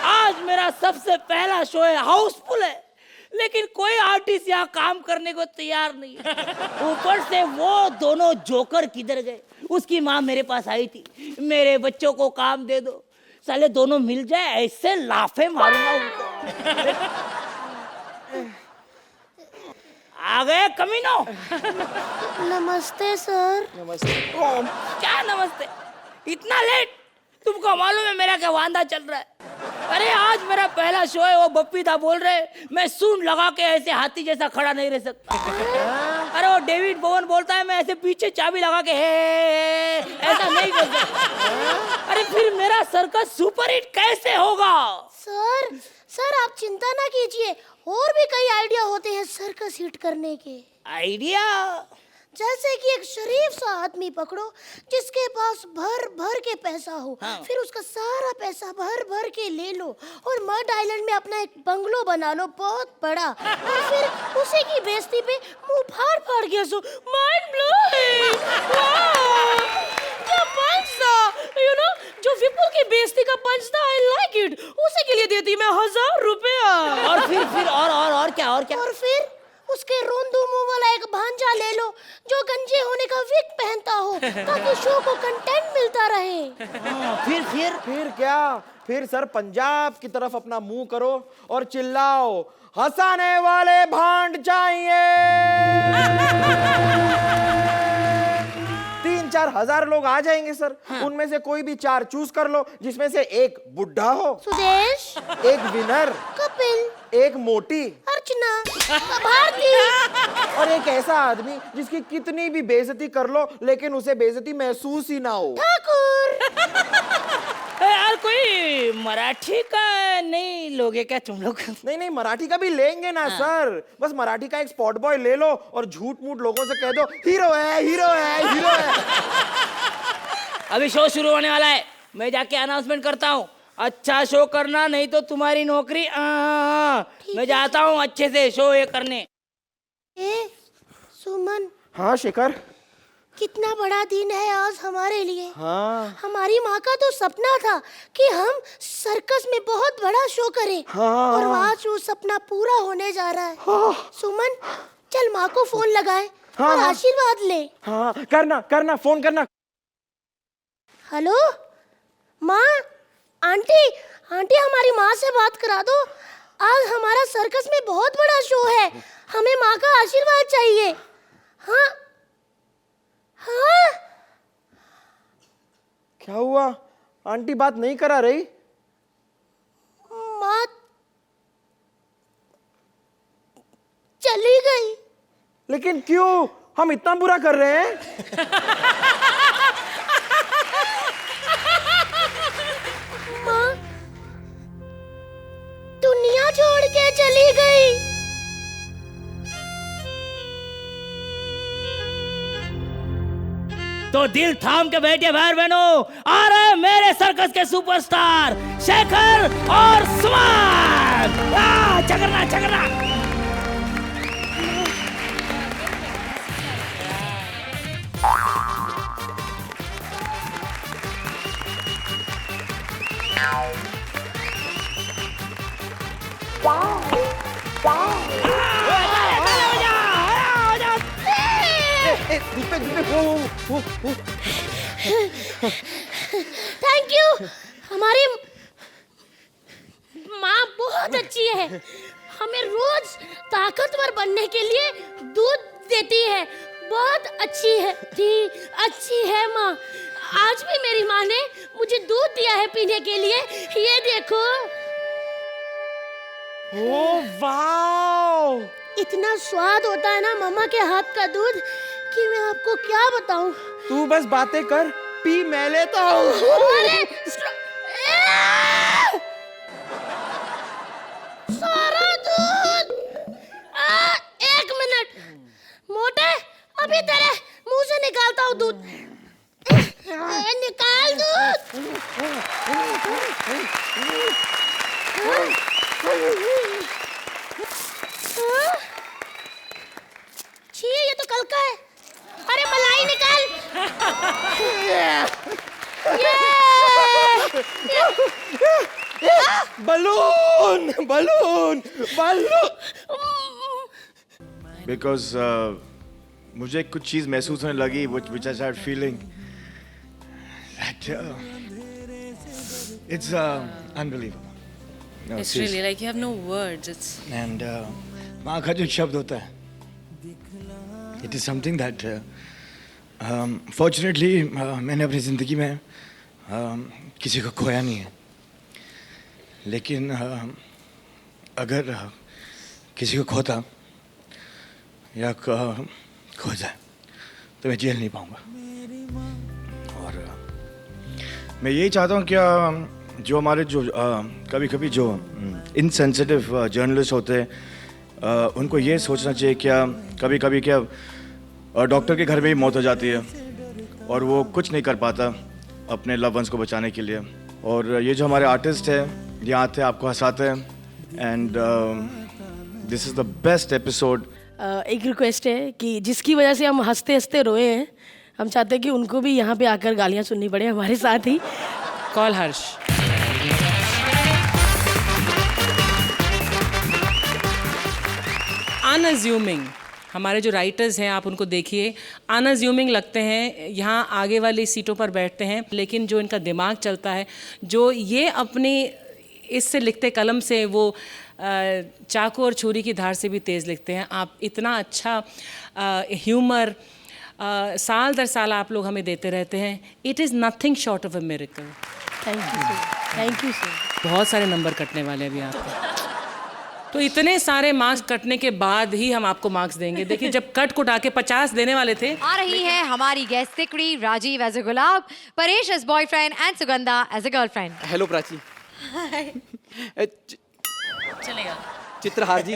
आज मेरा सबसे पहला शो है, हाउसफुल है, लेकिन कोई आर्टिस्ट यहाँ काम करने को तैयार नहीं है। ऊपर से वो दोनों जोकर किधर गए? उसकी माँ मेरे पास आई थी, मेरे बच्चों को काम दे दो। साले दोनों मिल जाए, ऐसे लाफे मारूंगा उनको। आ गए कमीनो। नमस्ते सर। क्या नमस्ते? इतना लेट? तुमको मालूम है मेरा क्या वांदा चल रहा है? अरे आज मेरा पहला शो है, वो बप्पी था बोल रहे मैं सूंड लगा के ऐसे हाथी जैसा खड़ा नहीं रह सकता। अरे वो डेविड बोवन बोलता है मैं ऐसे पीछे चाबी लगा के ऐसा नहीं कर सकता। अरे फिर मेरा सर्कस सुपर हिट कैसे होगा? सर आप चिंता ना कीजिए, और भी कई आइडिया होते हैं सर्कस हिट करने के। आइडिया? जैसे कि एक शरीफ सा आदमी पकड़ो जिसके पास भर भर के पैसा हो, फिर उसका सारा पैसा भर भर के ले लो और मड आइलैंड में अपना एक बंगलो बना लो बहुत बड़ा, और फिर उसी की बेइज्जती पे मुंह फाड़ फाड़ के हंसो। Mind blowing. क्या पंच था, यू नो, जो विपुल की बेइज्जती का पंच था, आई लाइक इट। उसी के लिए देती मैं 1000 रुपया। और फिर और क्या? और फिर उसके रोंदू मुंह वाला एक भांजा ले लो जो गंजे होने का विग पहनता हो, ताकि शो को कंटेंट मिलता रहे। फिर क्या? फिर सर पंजाब की तरफ अपना मुंह करो और चिल्लाओ, हंसाने वाले भांड चाहिए। 3-4 हजार लोग आ जाएंगे सर। उनमें से कोई भी 4 चूज कर लो, जिसमें से एक बुढ़ा हो, सुदेश, एक विनर, कपिल, एक मोटी, अर्चना, भारती, और एक ऐसा आदमी जिसकी कितनी भी बेइज्जती कर लो लेकिन उसे बेइज्जती महसूस ही ना हो। ठाकुर। यार कोई मराठी का नहीं लोगे क्या तुम लोग? नहीं मराठी का भी लेंगे ना सर। बस मराठी का एक स्पॉट बॉय ले लो और झूठ मूठ लोगों से कह दो हीरो है। अभी शो शुरू होने वाला है, मैं जाके अनाउंसमेंट करता हूँ। अच्छा शो करना, नहीं तो तुम्हारी नौकरी। मैं जाता हूँ अच्छे से शो ये करने। सुमन। हाँ शेखर। कितना बड़ा दिन है आज हमारे लिए। हाँ। हमारी माँ का तो सपना था कि हम सर्कस में बहुत बड़ा शो करें। हाँ। और आज वो सपना पूरा होने जा रहा है। हाँ। सुमन, चल माँ को फोन लगाए और आशीर्वाद ले। हाँ करना फोन करना। हेलो माँ, आंटी हमारी माँ से बात करा दो। आज हमारा सर्कस में बहुत बड़ा शो है, हमें माँ का आशीर्वाद चाहिए। हाँ। क्या हुआ? आंटी बात नहीं करा रही? माँ चली गई। लेकिन क्यों? हम इतना बुरा कर रहे हैं? माँ दुनिया छोड़ के चली गई। तो दिल थाम के बैठे भाई बहनों, आ रहे मेरे सर्कस के सुपरस्टार शेखर और सुमन। चकरना। Thank you. हमारी माँ बहुत अच्छी है, हमें रोज ताकतवर बनने के लिए दूध देती है। बहुत अच्छी है माँ। आज भी मेरी माँ ने मुझे दूध दिया है पीने के लिए, ये देखो। ओ वाओ, इतना स्वाद होता है ना मम्मा के हाथ का दूध कि मैं आपको क्या बताऊं। तू बस बातें कर, पी मैं लेता हूँ। सारा दूध। एक मिनट मोटे, अभी तेरे मुंह से निकालता हूँ दूध। निकाल दूध। छी, ये तो कल का है। अरे मलाई निकाल। Balloon balloon balloon. बिकॉज मुझे कुछ चीज़ महसूस होने लगी which I started feeling that it's unbelievable. No, It's seriously. really like you have no words. It's And माँ का जो शब्द होता है, it is something that fortunately मैंने अपनी ज़िंदगी में किसी को खोया नहीं है, लेकिन अगर किसी को खोता या खो जाए तो मैं जेल नहीं पाऊंगा। और मैं यही चाहता हूँ क्या जो हमारे जो कभी कभी जो इनसेंसिटिव जर्नलिस्ट होते हैं उनको ये सोचना चाहिए क्या कभी कभी क्या डॉक्टर के घर में ही मौत हो जाती है और वो कुछ नहीं कर पाता अपने लव वंस को बचाने के लिए। और ये जो हमारे आर्टिस्ट है ये आते हैं आपको हंसाते हैं and this is the best episode. एक रिक्वेस्ट है कि जिसकी वजह से हम हंसते हंसते रोए हैं, हम चाहते हैं कि उनको भी यहाँ पे आकर गालियाँ सुननी पड़े हमारे साथ ही। कॉल हर्ष। अनअज्यूमिंग हमारे जो राइटर्स हैं आप उनको देखिए, अनअज्यूमिंग लगते हैं, यहाँ आगे वाली सीटों पर बैठते हैं, लेकिन जो इनका दिमाग चलता है, जो ये अपनी इससे लिखते कलम से वो चाकू और छुरी की धार से भी तेज़ लिखते हैं। आप इतना अच्छा ह्यूमर साल दर साल आप लोग हमें देते रहते हैं। It is nothing short of a miracle. Thank you sir, thank you sir. बहुत सारे नंबर कटने वाले अभी आपको, तो इतने सारे मार्क्स कटने के बाद ही हम आपको मार्क्स देंगे। देखिए जब कट कुटा के 50 देने वाले थे। आ रही है हमारी गेस्ट तिकड़ी, राजीव एज अ गुलाब, Paresh as boyfriend and Sugandha as a girlfriend. Hello Prachi. चलेगा चित्रहार जी।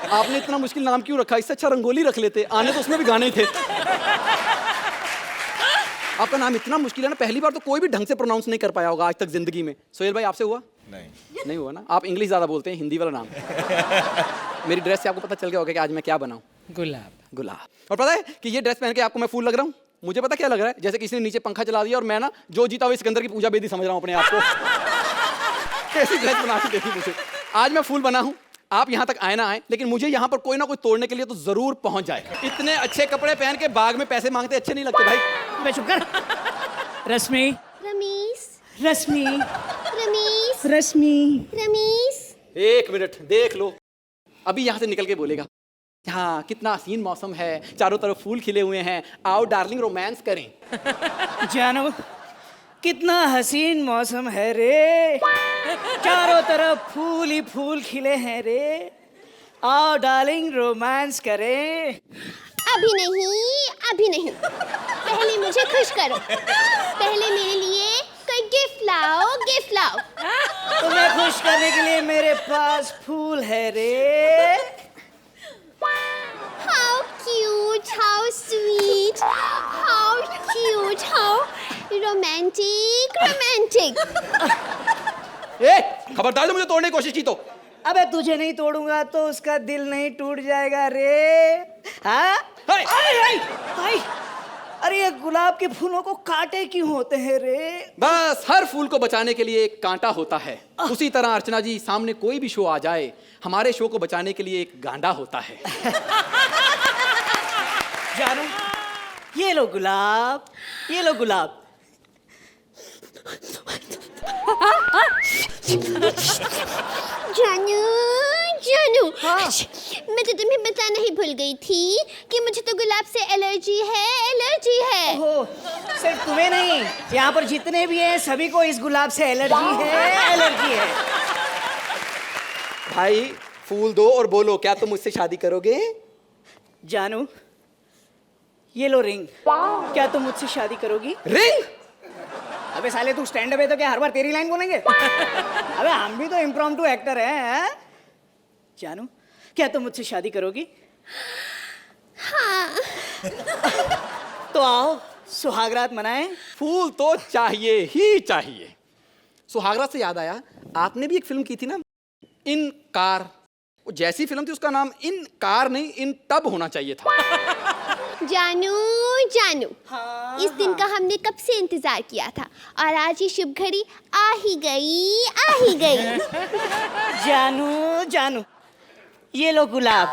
आपने इतना मुश्किल नाम क्यों रखा? इससे अच्छा रंगोली रख लेते, आने तो उसमें भी गाने थे। आपका नाम इतना मुश्किल है ना, पहली बार तो कोई भी ढंग से प्रोनाउंस नहीं कर पाया होगा आज तक जिंदगी में। सोहेल भाई आपसे हुआ? नहीं हुआ ना। आप इंग्लिश ज्यादा बोलते हैं, हिंदी वाला नाम। मेरी ड्रेस से आपको पता चल गया होगा कि आज मैं क्या बनाऊं। गुलाब। गुलाब। और पता है कि ये ड्रेस पहन के आपको मैं फूल लग रहा हूँ? मुझे पता क्या लग रहा है, जैसे किसी ने नीचे पंखा चला दिया और मैं ना जो जीता हुआ सिकंदर की पूजा बेदी समझ रहा हूँ अपने आप को। कैसी ड्रेस बना के देखी मुझे। आज मैं फूल बना हूँ, आप यहाँ तक आए ना आए, लेकिन मुझे यहाँ पर कोई ना कोई तोड़ने के लिए तो जरूर पहुंच जाए। इतने अच्छे कपड़े पहन के बाग में पैसे मांगते अच्छे नहीं लगते भाई। मैं चुप कर। रश्मि, रमीश, रश्मि, रमीश, रश्मि, रमीश। एक मिनट देख लो, अभी यहाँ से निकल के बोलेगा हाँ कितना हसीन मौसम है, चारों तरफ फूल खिले हुए हैं, आओ डार्लिंग रोमांस करें। जानो कितना हसीन मौसम है रे, चारों तरफ फूल ही फूल खिले हैं रे, आओ डार्लिंग रोमांस करें। अभी नहीं, अभी नहीं, पहले मुझे खुश करो, पहले मेरे लिए कोई गिफ्ट लाओ, गिफ्ट लाओ। तुम्हें खुश करने के लिए मेरे पास फूल है रे। How cute, how sweet, how cute, how romantic, romantic. ए, खबरदार जो मुझे तोड़ने की कोशिश की तो। अबे तुझे नहीं तोड़ूंगा तो उसका दिल नहीं टूट जाएगा रे। हाँ? हाय। हाय, हाय। अरे ये गुलाब के फूलों को कांटे क्यों होते हैं रे? बस हर फूल को बचाने के लिए एक कांटा होता है। उसी तरह अर्चना जी सामने कोई भी शो आ जाए, हमारे शो को बचाने के लिए एक गांडा होता है। जानो, ये लो गुलाब, ये लो गुलाब। जानू, जानू, मैं तो तुम्हें बताना ही भूल गई थी कि मुझे तो गुलाब से एलर्जी है। ओह, सिर्फ तुम्हें नहीं, यहाँ पर जितने भी हैं सभी को इस गुलाब से एलर्जी है। भाई फूल दो और बोलो, क्या तुम मुझसे शादी करोगे? जानू, ये लो रिंग। क्या तुम मुझसे शादी करोगी? रिंग? अबे साले, तू स्टैंड अप है तो क्या हर बार तेरी लाइन बोलेंगे? अबे हम भी तो इम्प्रॉम्प्टू एक्टर हैं। जानू, क्या तुम मुझसे शादी करोगी? हाँ। तो आओ सुहागरात मनाएं। फूल तो चाहिए ही चाहिए। सुहागरात से याद आया, आपने भी एक फिल्म की थी ना, इन कार। वो जैसी फिल्म थी, उसका नाम इन कार नहीं, इन टब होना चाहिए था। जानू, इस दिन का हमने कब से इंतजार किया था और आज ये शुभ घड़ी आ ही गई। जानू, ये लो गुलाब।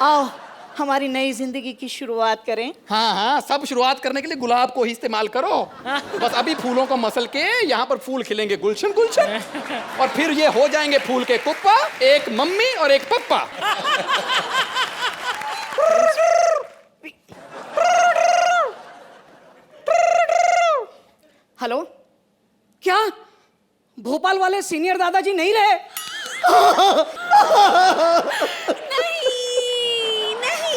आओ हमारी नई जिंदगी की शुरुआत करें। हाँ, सब शुरुआत करने के लिए गुलाब को ही इस्तेमाल करो। बस अभी फूलों को मसल के यहाँ पर फूल खिलेंगे गुलशन और फिर ये हो जाएंगे फूल के कुप्पा, एक मम्मी और एक पप्पा। हेलो, क्या भोपाल वाले सीनियर दादाजी नहीं रहे? नहीं,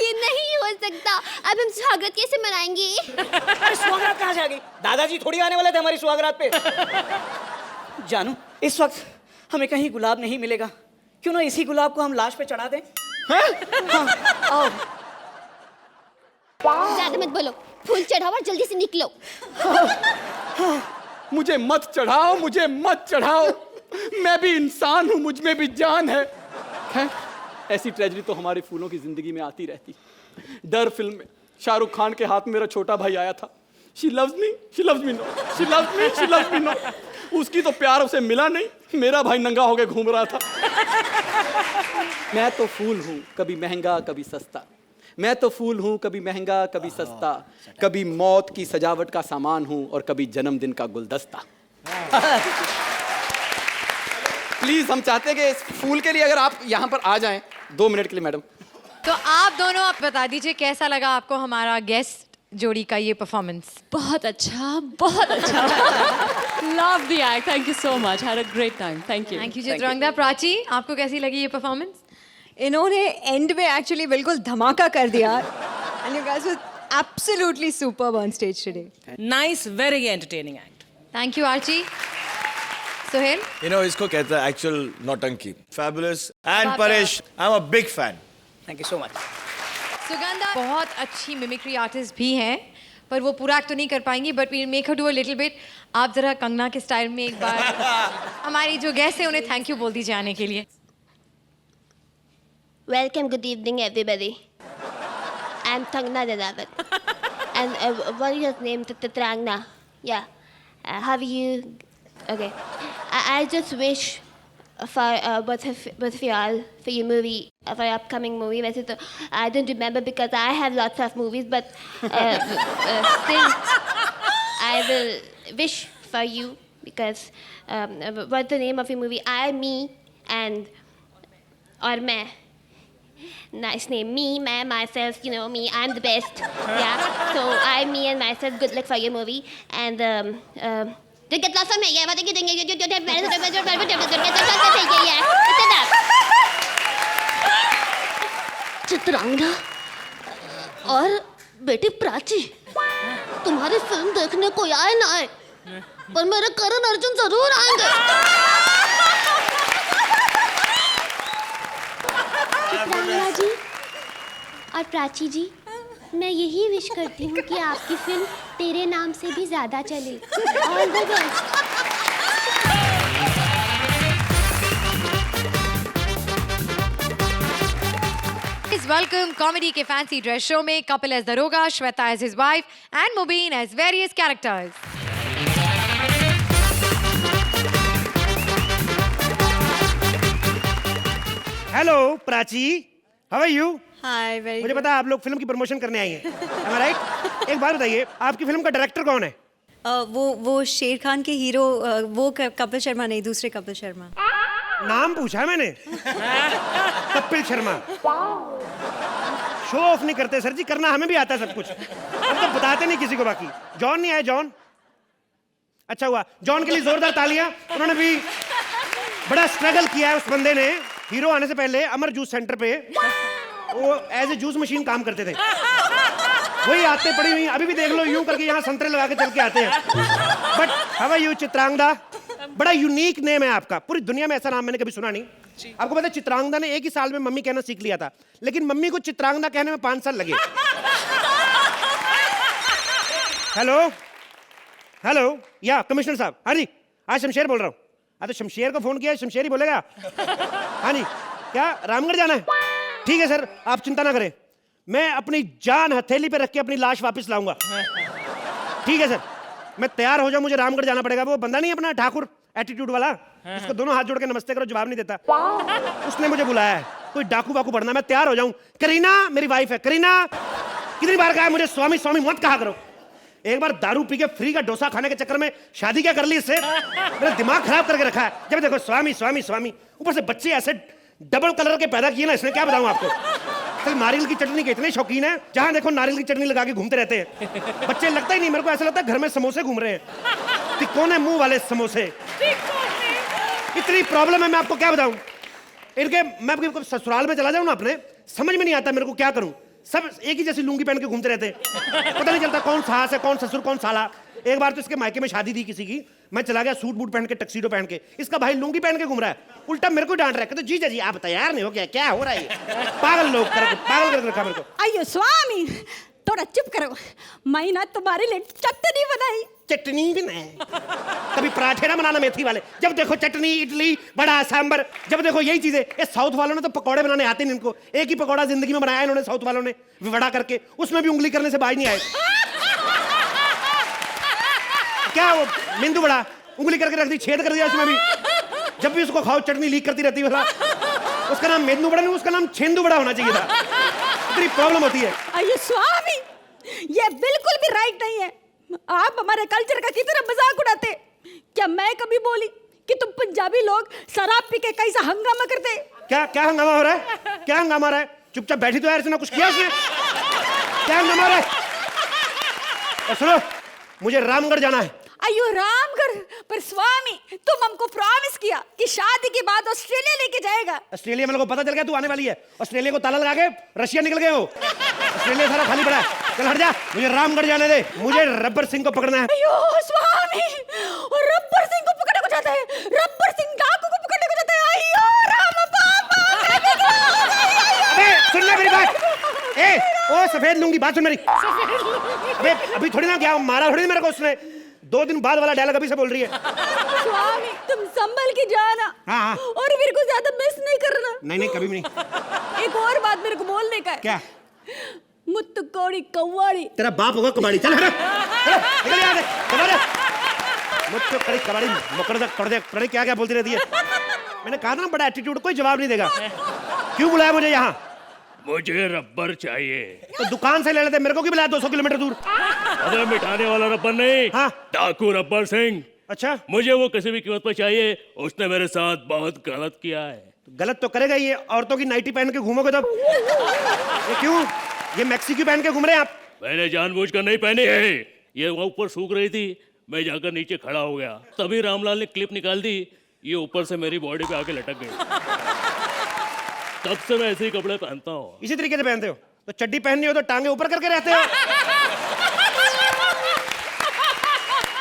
ये नहीं हो सकता। अब हम स्वागत कैसे मनाएंगे? अरे स्वागत कहाँ से आ गई? दादाजी थोड़ी आने वाले थे हमारी स्वागत पे। जानू, इस वक्त हमें कहीं गुलाब नहीं मिलेगा, क्यों ना इसी गुलाब को हम लाश पे चढ़ा दें? हाँ, आओ। ज्यादा मत बोलो, फूल चढ़ाओ और जल्दी से निकलो। मुझे मत चढ़ाओ, मैं भी इंसान हूँ, मुझ में भी जान है? ऐसी ट्रेजेडी तो हमारे फूलों की जिंदगी में आती रहती। डर फिल्म में शाहरुख खान के हाथ में मेरा छोटा भाई आया था। She loves me no। उसकी तो प्यार उसे मिला नहीं, मेरा भाई नंगा होके घूम रहा था। मैं तो फूल हूँ, कभी महंगा कभी सस्ता। मैं तो फूल हूँ, कभी महंगा कभी सस्ता, कभी मौत की सजावट का सामान हूँ और कभी जन्मदिन का गुलदस्ता। प्लीज, हम चाहते हैं कि इस फूल के लिए अगर आप यहाँ पर आ जाएं 2 मिनट के लिए मैडम। तो आप दोनों आप बता दीजिए कैसा लगा आपको हमारा गेस्ट जोड़ी का ये परफॉर्मेंस? बहुत अच्छा। Love the act, thank you so much, had a great time, thank you. Thank you Chitrangada. Prachi, आपको कैसी लगी ये परफॉर्मेंस? इन्होंने एंड में एक्चुअली बिल्कुल धमाका कर दिया। And you guys were absolutely superb on stage today. Nice, very entertaining act. Thank you Archi. Sohail? You know, इसको कहते हैं actual नौटंकी। Fabulous and Paresh, I'm a big fan. Thank you so much. Sugandha बहुत अच्छी मिमिक्री आर्टिस्ट भी हैं, पर वो पूरा एक्ट तो नहीं कर पाएंगी, but we make her do a little bit. आप जरा कंगना के स्टाइल में एक बार हमारी जो गेस्ट है उन्हें थैंक यू बोल दीजिए आने के लिए। Welcome, good evening, everybody. I'm Tangna Dadawat. And what is your name? Tatrangna. Yeah. How are you? Okay. I just wish for both of y'all for your movie, for your upcoming movie. वैसे तो I don't remember because I have lots of movies, but still I will wish for you because what's the name of your movie? I, me, and और मैं. Nice name. Me, myself, you know me. I'm the best. Yeah. So I, me, and myself. Good luck for your movie. And कितना समय है? बताइए चित्रांगदा और बेटी प्राची, तुम्हारी film देखने कोई आए ना आए, पर मेरे करण अर्जुन जरूर आएंगे। चित्रांगदा जी और प्राची जी, मैं यही विश करती हूँ कि आपकी फिल्म तेरे नाम से भी ज्यादा चले। All the best. Please welcome comedy के फैंसी ड्रेस शो में कपिल एज दरोगा, Shweta as his wife and Mubeen as various characters. Hello Prachi, how are you? Hi, very मुझे पता है आप लोग फिल्म की प्रमोशन करने आई हैं, am I right? एक बात बताइए, आपकी फिल्म का डायरेक्टर कौन है? वो शेर खान के हीरो, वो कपिल शर्मा नहीं, दूसरे कपिल शर्मा। नाम पूछा है मैंने। कपिल शर्मा। शो ऑफ नहीं करते सर जी, करना हमें भी आता है सब कुछ, हम तो बताते नहीं किसी को। बाकी जॉन नहीं आए। जॉन, अच्छा हुआ, जॉन के लिए जोरदार तालियां। उन्होंने भी बड़ा स्ट्रगल किया है उस बंदे ने। हीरो आने से पहले अमर जूस सेंटर पे वो एज ए जूस मशीन काम करते थे। वही आते पड़ी हुई, अभी भी देख लो यूं करके यहाँ संतरे लगा के चल के आते हैं। But how are you Chitrangada? बड़ा यूनिक नेम है आपका, पूरी दुनिया में ऐसा नाम मैंने कभी सुना नहीं। आपको पता है चित्रांगदा ने एक ही साल में मम्मी कहना सीख लिया था, लेकिन मम्मी को चित्रांगदा कहने में 5 साल लगे। हेलो हेलो, या कमिश्नर साहब? हाँ जी, आज शमशेर बोल रहा हूँ। हाँ तो शमशेर को फोन किया, शमशेर ही बोलेगा। हाँ जी, क्या रामगढ़ जाना है? ठीक है सर, आप चिंता ना करें, मैं अपनी जान हथेली पे रख के अपनी लाश वापस लाऊंगा। ठीक है सर, मैं तैयार हो जाऊं, मुझे रामगढ़ जाना पड़ेगा। वो बंदा नहीं अपना ठाकुर एटीट्यूड वाला, उसको दोनों हाथ जोड़ के नमस्ते करो, जवाब नहीं देता, उसने मुझे बुलाया है। कोई डाकू वाकू बढ़ना, मैं तैयार हो जाऊं। करीना मेरी वाइफ है। करीना, कितनी बार कहा है मुझे स्वामी स्वामी मत कहा करो। एक बार दारू पी के फ्री का डोसा खाने के चक्कर में शादी क्या कर ली इससे, मेरा दिमाग खराब करके रखा है। जब देखो स्वामी स्वामी स्वामी, ऊपर से बच्चे ऐसे डबल कलर के पैदा किए ना इसने, क्या बताऊं आपको। कल नारियल की चटनी के इतने शौकीन है, जहां देखो नारियल की चटनी लगा के घूमते रहते हैं। बच्चे लगता ही नहीं, मेरे को ऐसा लगता है घर में समोसे घूम रहे हैं। तिकोने मुंह वाले समोसे। इतनी प्रॉब्लम है, मैं आपको क्या बताऊं इनके। मैं आपके ससुराल में चला जाऊं ना अपने, समझ में नहीं आता मेरे को क्या करूं। सब एक ही जैसी लुंगी पहन के घूमते रहते हैं, पता नहीं चलता कौन सास है, कौन ससुर, कौन साला। एक बार तो इसके मायके में शादी थी किसी की, मैं चला गया सूट बूट पहन के, टक्सीडो पहन के, इसका भाई लुंगी पहन के घूम रहा है, उल्टा मेरे को डांट रहा है। कहते जीजा जी आप तैयार नहीं हो क्या, क्या हो रहा है? पागल लोग पागल कर रखा मेरे को। अयो स्वामी, थोड़ा चुप करो, मैं ना तुम्हारे लिए चटनी बनाई। चटनी भी नहीं, कभी पराठे ना बनाना मेथी वाले, जब देखो चटनी, इडली, बड़ा सांबर, जब देखो यही चीजें। ये साउथ वालों ने तो पकौड़े बनाने आते नहीं इनको, एक ही पकौड़ा जिंदगी में बनाया इन्होंने साउथ वालों ने, वड़ा करके, उसमें भी उंगली करने से बाज नहीं आए। क्या वो मेंदू बड़ा उंगली करके रख दी, छेद कर दिया उसमें भी, जब भी उसको खाओ चटनी लीक करती रहती है। उसका नाम मेंदू बड़ा नहीं, उसका नाम छेंदू बड़ा होना चाहिए था। इतनी प्रॉब्लम होती है। अयो स्वामी, ये बिल्कुल भी राइट नहीं है। आप हमारे कल्चर का कितना मजाक उड़ाते। क्या मैं कभी बोली कि तुम पंजाबी लोग शराब पी के कैसा हंगामा करते? क्या क्या हंगामा हो रहा है? क्या हंगामा हो रहा है? चुपचाप बैठी तो यार, इसने कुछ किया उसने? क्या हंगामा हो रहा है? और सुनो, मुझे रामगढ़ जाना है। अयो रामगढ़, पर स्वामी तुम हमको प्रॉमिस किया कि शादी के बाद ऑस्ट्रेलिया लेके जाएगा। ऑस्ट्रेलिया मेरे को पता चल गया तू आने वाली है। ऑस्ट्रेलिया को ताला लगा के रशिया निकल गए हो। ऑस्ट्रेलिया सारा खाली पड़ा है, चल हट जा, मुझे रामगढ़ जाने दे, मुझे रब्बर सिंह को पकड़ना है। अयो स्वामी, और रब्बर सिंह को पकड़ने को जाता है, रब्बर सिंह डाकू को पकड़ने को जाता है। अयो राम बाबा, अबे सुन ले मेरी बात। ए ओ सफेद लूंगी, बात सुन मेरी। अबे अभी थोड़ी ना क्या मारा, थोड़ी मेरे को उसने, 2 दिन बाद वाला डायलॉग अभी से बोल रही है। स्वामी तुम संभल के जाना। हाँ। और मेरे को ज्यादा मिस नहीं करना। नहीं कभी भी नहीं। एक और बात मेरे को बोलने का है। क्या? मुत्तु कौड़ी कव्वाड़ी। तेरा बाप होगा कबाड़ी, चल हट निकल यहाँ से, कबाड़ी मुत्तु कौड़ी कबाड़ी मुकड़ क्या क्या बोलती रहती है। मैंने कहा था ना बड़ा एटीट्यूड, कोई जवाब नहीं देगा। क्यों बुलाया मुझे यहाँ? मुझे रबर चाहिए। तो दुकान से ले लेते, मेरे को क्यों बुलाया 200 किलोमीटर दूर? अरे मिटाने वाला रबर नहीं, हाँ? डाकू रबर सिंह। अच्छा, मुझे वो किसी भी कीमत पर चाहिए, उसने मेरे साथ बहुत गलत किया है। गलत तो करेगा, ये औरतों की नाइटी पहन के घूमोगे तब। ये क्यों, ये मैक्सी क्यों पहन के घूम रहे हैं आप? मैंने जानबूझकर नहीं पहनी है, ये वहाँ ऊपर सूख रही थी, मैं जाकर नीचे खड़ा हो गया, तभी रामलाल ने क्लिप निकाल दी, ये ऊपर से मेरी बॉडी पे आके लटक गई। तब से मैं ऐसे ही कपड़े पहनता हूँ। इसी तरीके से पहनते हो? तो चड्डी पहननी हो तो टांगे ऊपर करके रहते हो।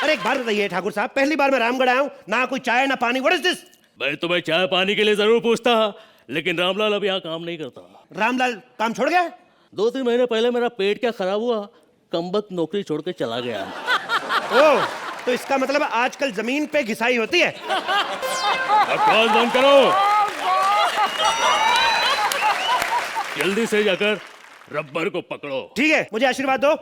अरे एक बात बताइए ठाकुर साहब, पहली बार मैं रामगढ़ आया हूँ, ना कोई चाय ना पानी, व्हाट इज दिस? मैं तुम्हें चाय पानी के लिए जरूर पूछता, लेकिन रामलाल अब यहाँ काम नहीं करता। रामलाल काम छोड़ गया? 2-3 महीने पहले मेरा पेट क्या खराब हुआ, कमबख्त नौकरी छोड़ के चला गया। ओह, तो इसका मतलब आजकल जमीन पे घिसाई होती है। बकवास बंद करो, जल्दी से जाकर रबर को पकड़ो। ठीक है, मुझे आशीर्वाद दो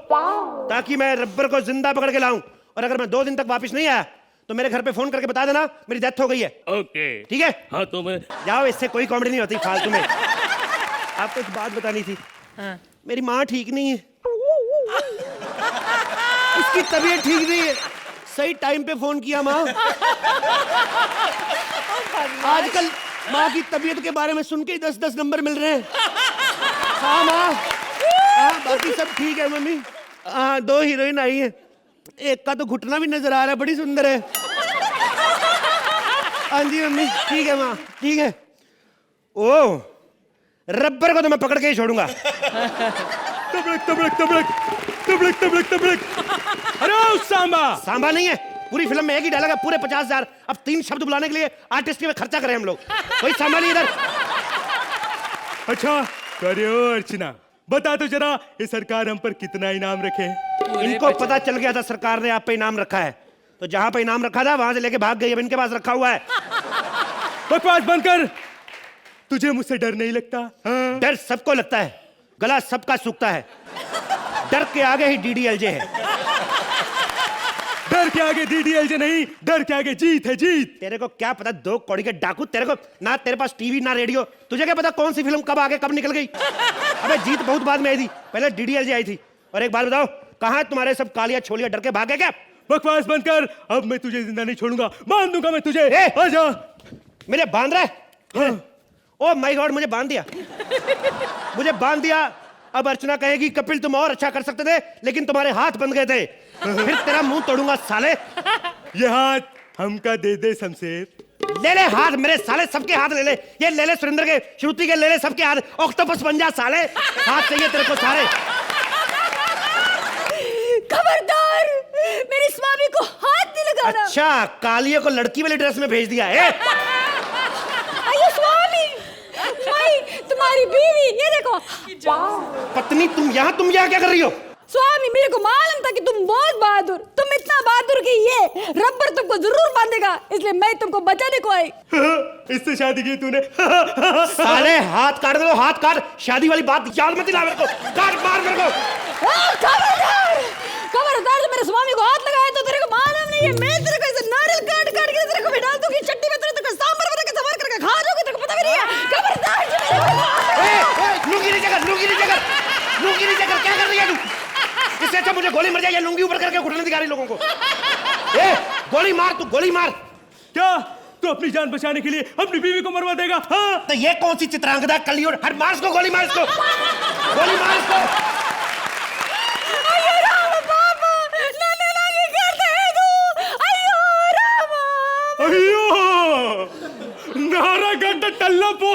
ताकि मैं रबर को जिंदा पकड़ के लाऊं, और अगर मैं 2 दिन तक वापस नहीं आया तो मेरे घर पे फोन करके बता देना मेरी डेथ हो गई है। ओके ठीक है? हाँ तो मैं जाओ, इससे कोई कॉमेडी नहीं होती फालतू में। आपको एक बात बतानी थी। हाँ। मेरी माँ ठीक नहीं है, उसकी तबीयत ठीक नहीं है। सही टाइम पे फोन किया माँ। माँ की तबीयत के बारे में सुन के ही 10-10 नंबर मिल रहे हैं। हाँ माँ, हाँ बाकी सब ठीक है मम्मी। हाँ 2 हीरोइन आई है, एक का तो घुटना भी नजर आ रहा है, बड़ी सुंदर है। हाँ जी मम्मी ठीक है माँ, ठीक है। ओ रबर को तो मैं पकड़ के ही छोड़ूंगा। तबड़क तबड़क तबड़क तबड़क तबड़क तबड़क। अरे सांबा सांबा नहीं है, पूरी फिल्म में एक ही डायलॉग है, पूरे 50,000। अब 3 शब्द बुलाने के लिए आर्टिस्ट के खर्चा करें हम लोग, कोई सांबा नहीं इधर। अच्छा करियो अर्चना, बता तो जरा ये सरकार हम पर कितना इनाम रखे? इनको पता चल गया था सरकार ने आप पे इनाम रखा है, तो जहां पे इनाम रखा था वहां से लेके भाग गई, अब इनके पास रखा हुआ है। बकवास बंद कर, तुझे मुझसे डर नहीं लगता? हाँ? डर सबको लगता है, गला सबका सूखता है, डर के आगे ही डीडीएलजे है। डर के आगे डीडीएलजे नहीं, डर के आगे जीत है जीत। तेरे को क्या पता 2 कौड़ी के डाकू, तेरे को ना तेरे पास टीवी ना रेडियो, तुझे क्या पता कौन सी फिल्म कब आगे कब निकल गई? अबे जीत बहुत बाद में आई थी, पहले डीडीएलजे आई थी। और एक बात बताओ, कहाँ तुम्हारे सब कालिया छोलिया डर के भागे क्या? बकवास बंद कर, अब मैं तुझे जिंदा नहीं छोड़ूंगा, बांध दूंगा मैं तुझे। आजा। मुझे बांध रहा है? हाँ। ओ माय गॉड, मुझे बांध दिया, मुझे बांध दिया। अब अर्चना कहेगी कपिल तुम और अच्छा कर सकते थे, लेकिन तुम्हारे हाथ बंध गए थे, फिर तेरा मुंह तोड़ूंगा साले। ये हाथ हमका दे दे शमशेर। ले ले हाथ मेरे साले, सबके हाथ ले ले, ये ले ले सुरेंद्र के, श्रुति के ले ले, सबके हाथ, ऑक्टोपस बन जा साले, हाथ चाहिए तेरे को सारे। खबरदार, मेरी स्वामी को हाथ नहीं लगाना। अच्छा, कालिया को लड़की वाली ड्रेस में भेज दिया है। अयो स्वामी, माई तुम्हारी बीवी, ये देखो। पत्नी तुम यहाँ क्या कर रही हो? स्वामी मेरे को मालूम था कि तुम बहुत बहादुर, तुम इतना बहादुर कि ये रबर तुमको जरूर बांधेगा, इसलिए मैं तुमको बचाने को आई। इससे शादी की तूने? साले हाथ काट दो, हाथ काट, शादी वाली बात याद मत दिला मेरे को, काट मार मेरे को। खबरदार, खबरदार, तो मेरे स्वामी को हाथ लगाया तो तेरे को मालूम नहीं है, मैं तेरे को ऐसे नारियल काट काट के तेरे को भी डाल दूंगी चट्टी में, तेरे को सांभर बना के सवार करके खा जाओगे, तेरे को पता भी नहीं है। खबरदार, लुंगी नीचे कर, लुंगी नीचे कर, लुंगी नीचे कर, क्या कर रही है तू? इससे अच्छा मुझे गोली मर जाए, ये लुंगी ऊपर करके घुटने दिखा रही लोगों को। ए, गोली मार तू, गोली मार। क्या तू अपनी जान बचाने के लिए अपनी बीवी को मरवा देगा? हाँ? तो ये कौन सी चित्रांगदा कलियों, हर मार इसको, गोली मार इसको, गोली मार इसको। अयो राम बाबा, नाने लागे करते हैं तू, अयो राम। अयो नारा गड्ढा टल्ला पो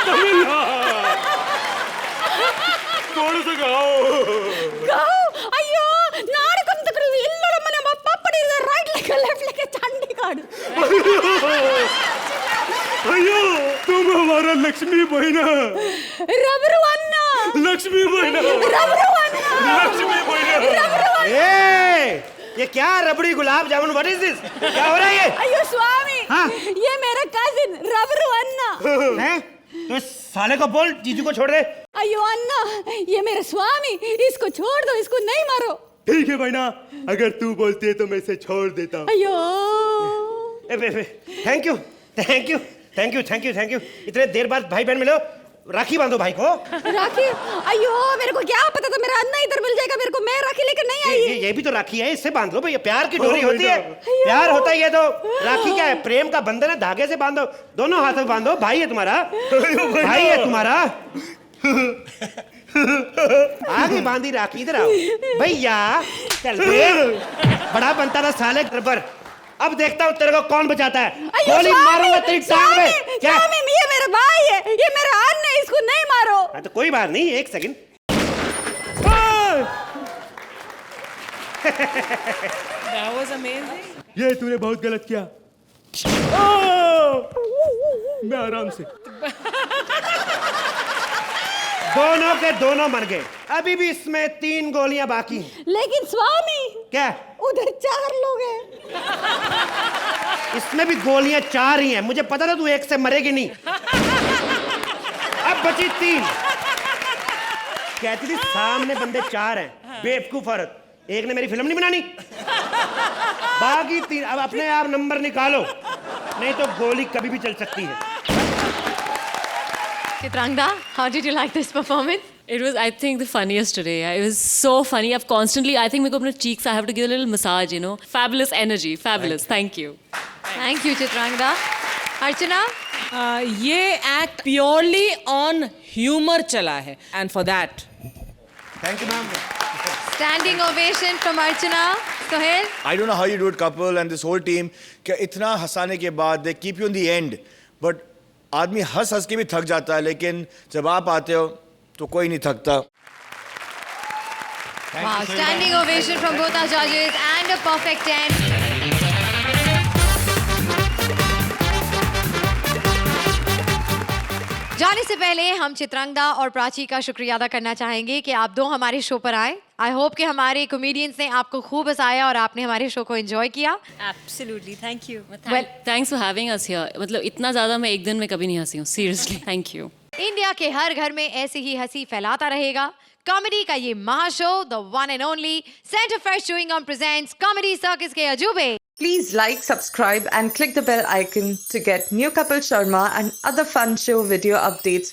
तमिला थोड़ा सा गाओ। अयो नारे कम तक इल्लोड़ मने पप्पड़ी राइट लेके लेफ्ट लेके चंडी काट। अयो तुम हमारा लक्ष्मी बहना, रबरू अन्ना, लक्ष्मी बहना, रबरू अन्ना, लक्ष्मी बहना। ए, ये क्या रबड़ी gulab jamun, what is this? क्या हो रहा है ये? अयो स्वामी, हाँ? ये मेरा कजिन रबरू अन्ना हैं? तो इस साले को बोल जीजू को छोड़ दे। अयो अन्ना, ये मेरे स्वामी, इसको छोड़ दो, इसको नहीं मारो। ठीक है बहना, अगर तू बोलती है तो मैं इसे छोड़ देता हूँ। अयो thank you thank you thank you thank you thank you. इतने देर बाद भाई बहन मिलो, राखी बांधो भाई को। राखी? अयो मेरे को क्या पता था मेरा अन्ना इधर मिल जाएगा मेरे को, मैं राखी लेकर नहीं आई। ये भी तो राखी है, इससे बांध लो भैया, प्यार की डोरी होती है, प्यार होता है ये तो। राखी क्या है? प्रेम का बंधन है, धागे से बांधो, दोनों हाथों बांधो, भाई है तुम्हारा, भाई है तुम्हारा। आगे बांधी राखी, इधर आओ भैया, चल बड़ा बनता था साले पर, अब देखता हूँ तेरे को कौन बचाता है। गोली मारूंगा तेरी टांग में। क्या? ये मेरा भाई है, ये मेरा अन्ना है, इसको नहीं मारो। हाँ तो कोई बात नहीं, एक सेकंड। That was amazing. ये तूने बहुत गलत किया। मैं आराम से। दोनों के दोनों मर गए, अभी भी इसमें 3 गोलियां बाकी हैं। लेकिन स्वामी, क्या? उधर 4 लोग हैं। इसमें भी गोलियां 4 ही हैं, मुझे पता था तू एक से मरेगी नहीं। अब बची 3। कहती थी सामने बंदे 4 हैं, बेवकूफ औरत, एक ने मेरी फिल्म नहीं बनानी। बाकी 3, अब अपने आप नंबर निकालो, नहीं तो गोली कभी भी चल सकती है। Chitrangda, how did you like this performance? It was, I think, the funniest today. It was so funny. I've constantly, I think, मेरे को अपने cheeks, I have to give a little massage, you know. Fabulous energy, fabulous. Thank you. Thank you, Chitrangda. अर्चना, ये act purely on humour चला है and for that thank you ma'am. Standing ovation from Archana. Sohail, I don't know how you do it, couple and this whole team. कि इतना हंसाने के बाद they keep you in the end. But आदमी हंस हंस के भी थक जाता है, लेकिन जब आप आते हो तो कोई नहीं थकता. wow, standing ovation from both our judges and a perfect 10. जाने से पहले हम चित्रांगदा और प्राची का शुक्रिया अदा करना चाहेंगे कि आप दो हमारे शो पर आए. आई होप कि हमारे कॉमेडियंस ने आपको खूब हंसाया और आपने हमारे शो को एंजॉय किया. Absolutely, thank you. Thanks for having us here. मतलब इतना ज़्यादा मैं एक दिन में कभी नहीं हंसी हूँ. Seriously, thank you. इंडिया के हर घर में ऐसी ही हंसी फैलाता रहेगा. कॉमेडी का ये महाशो, the one and only Center Fresh chewing gum presents comedy circus के अजूबे. Please like, subscribe and click the bell icon to get new Kapil Sharma and other fun show video updates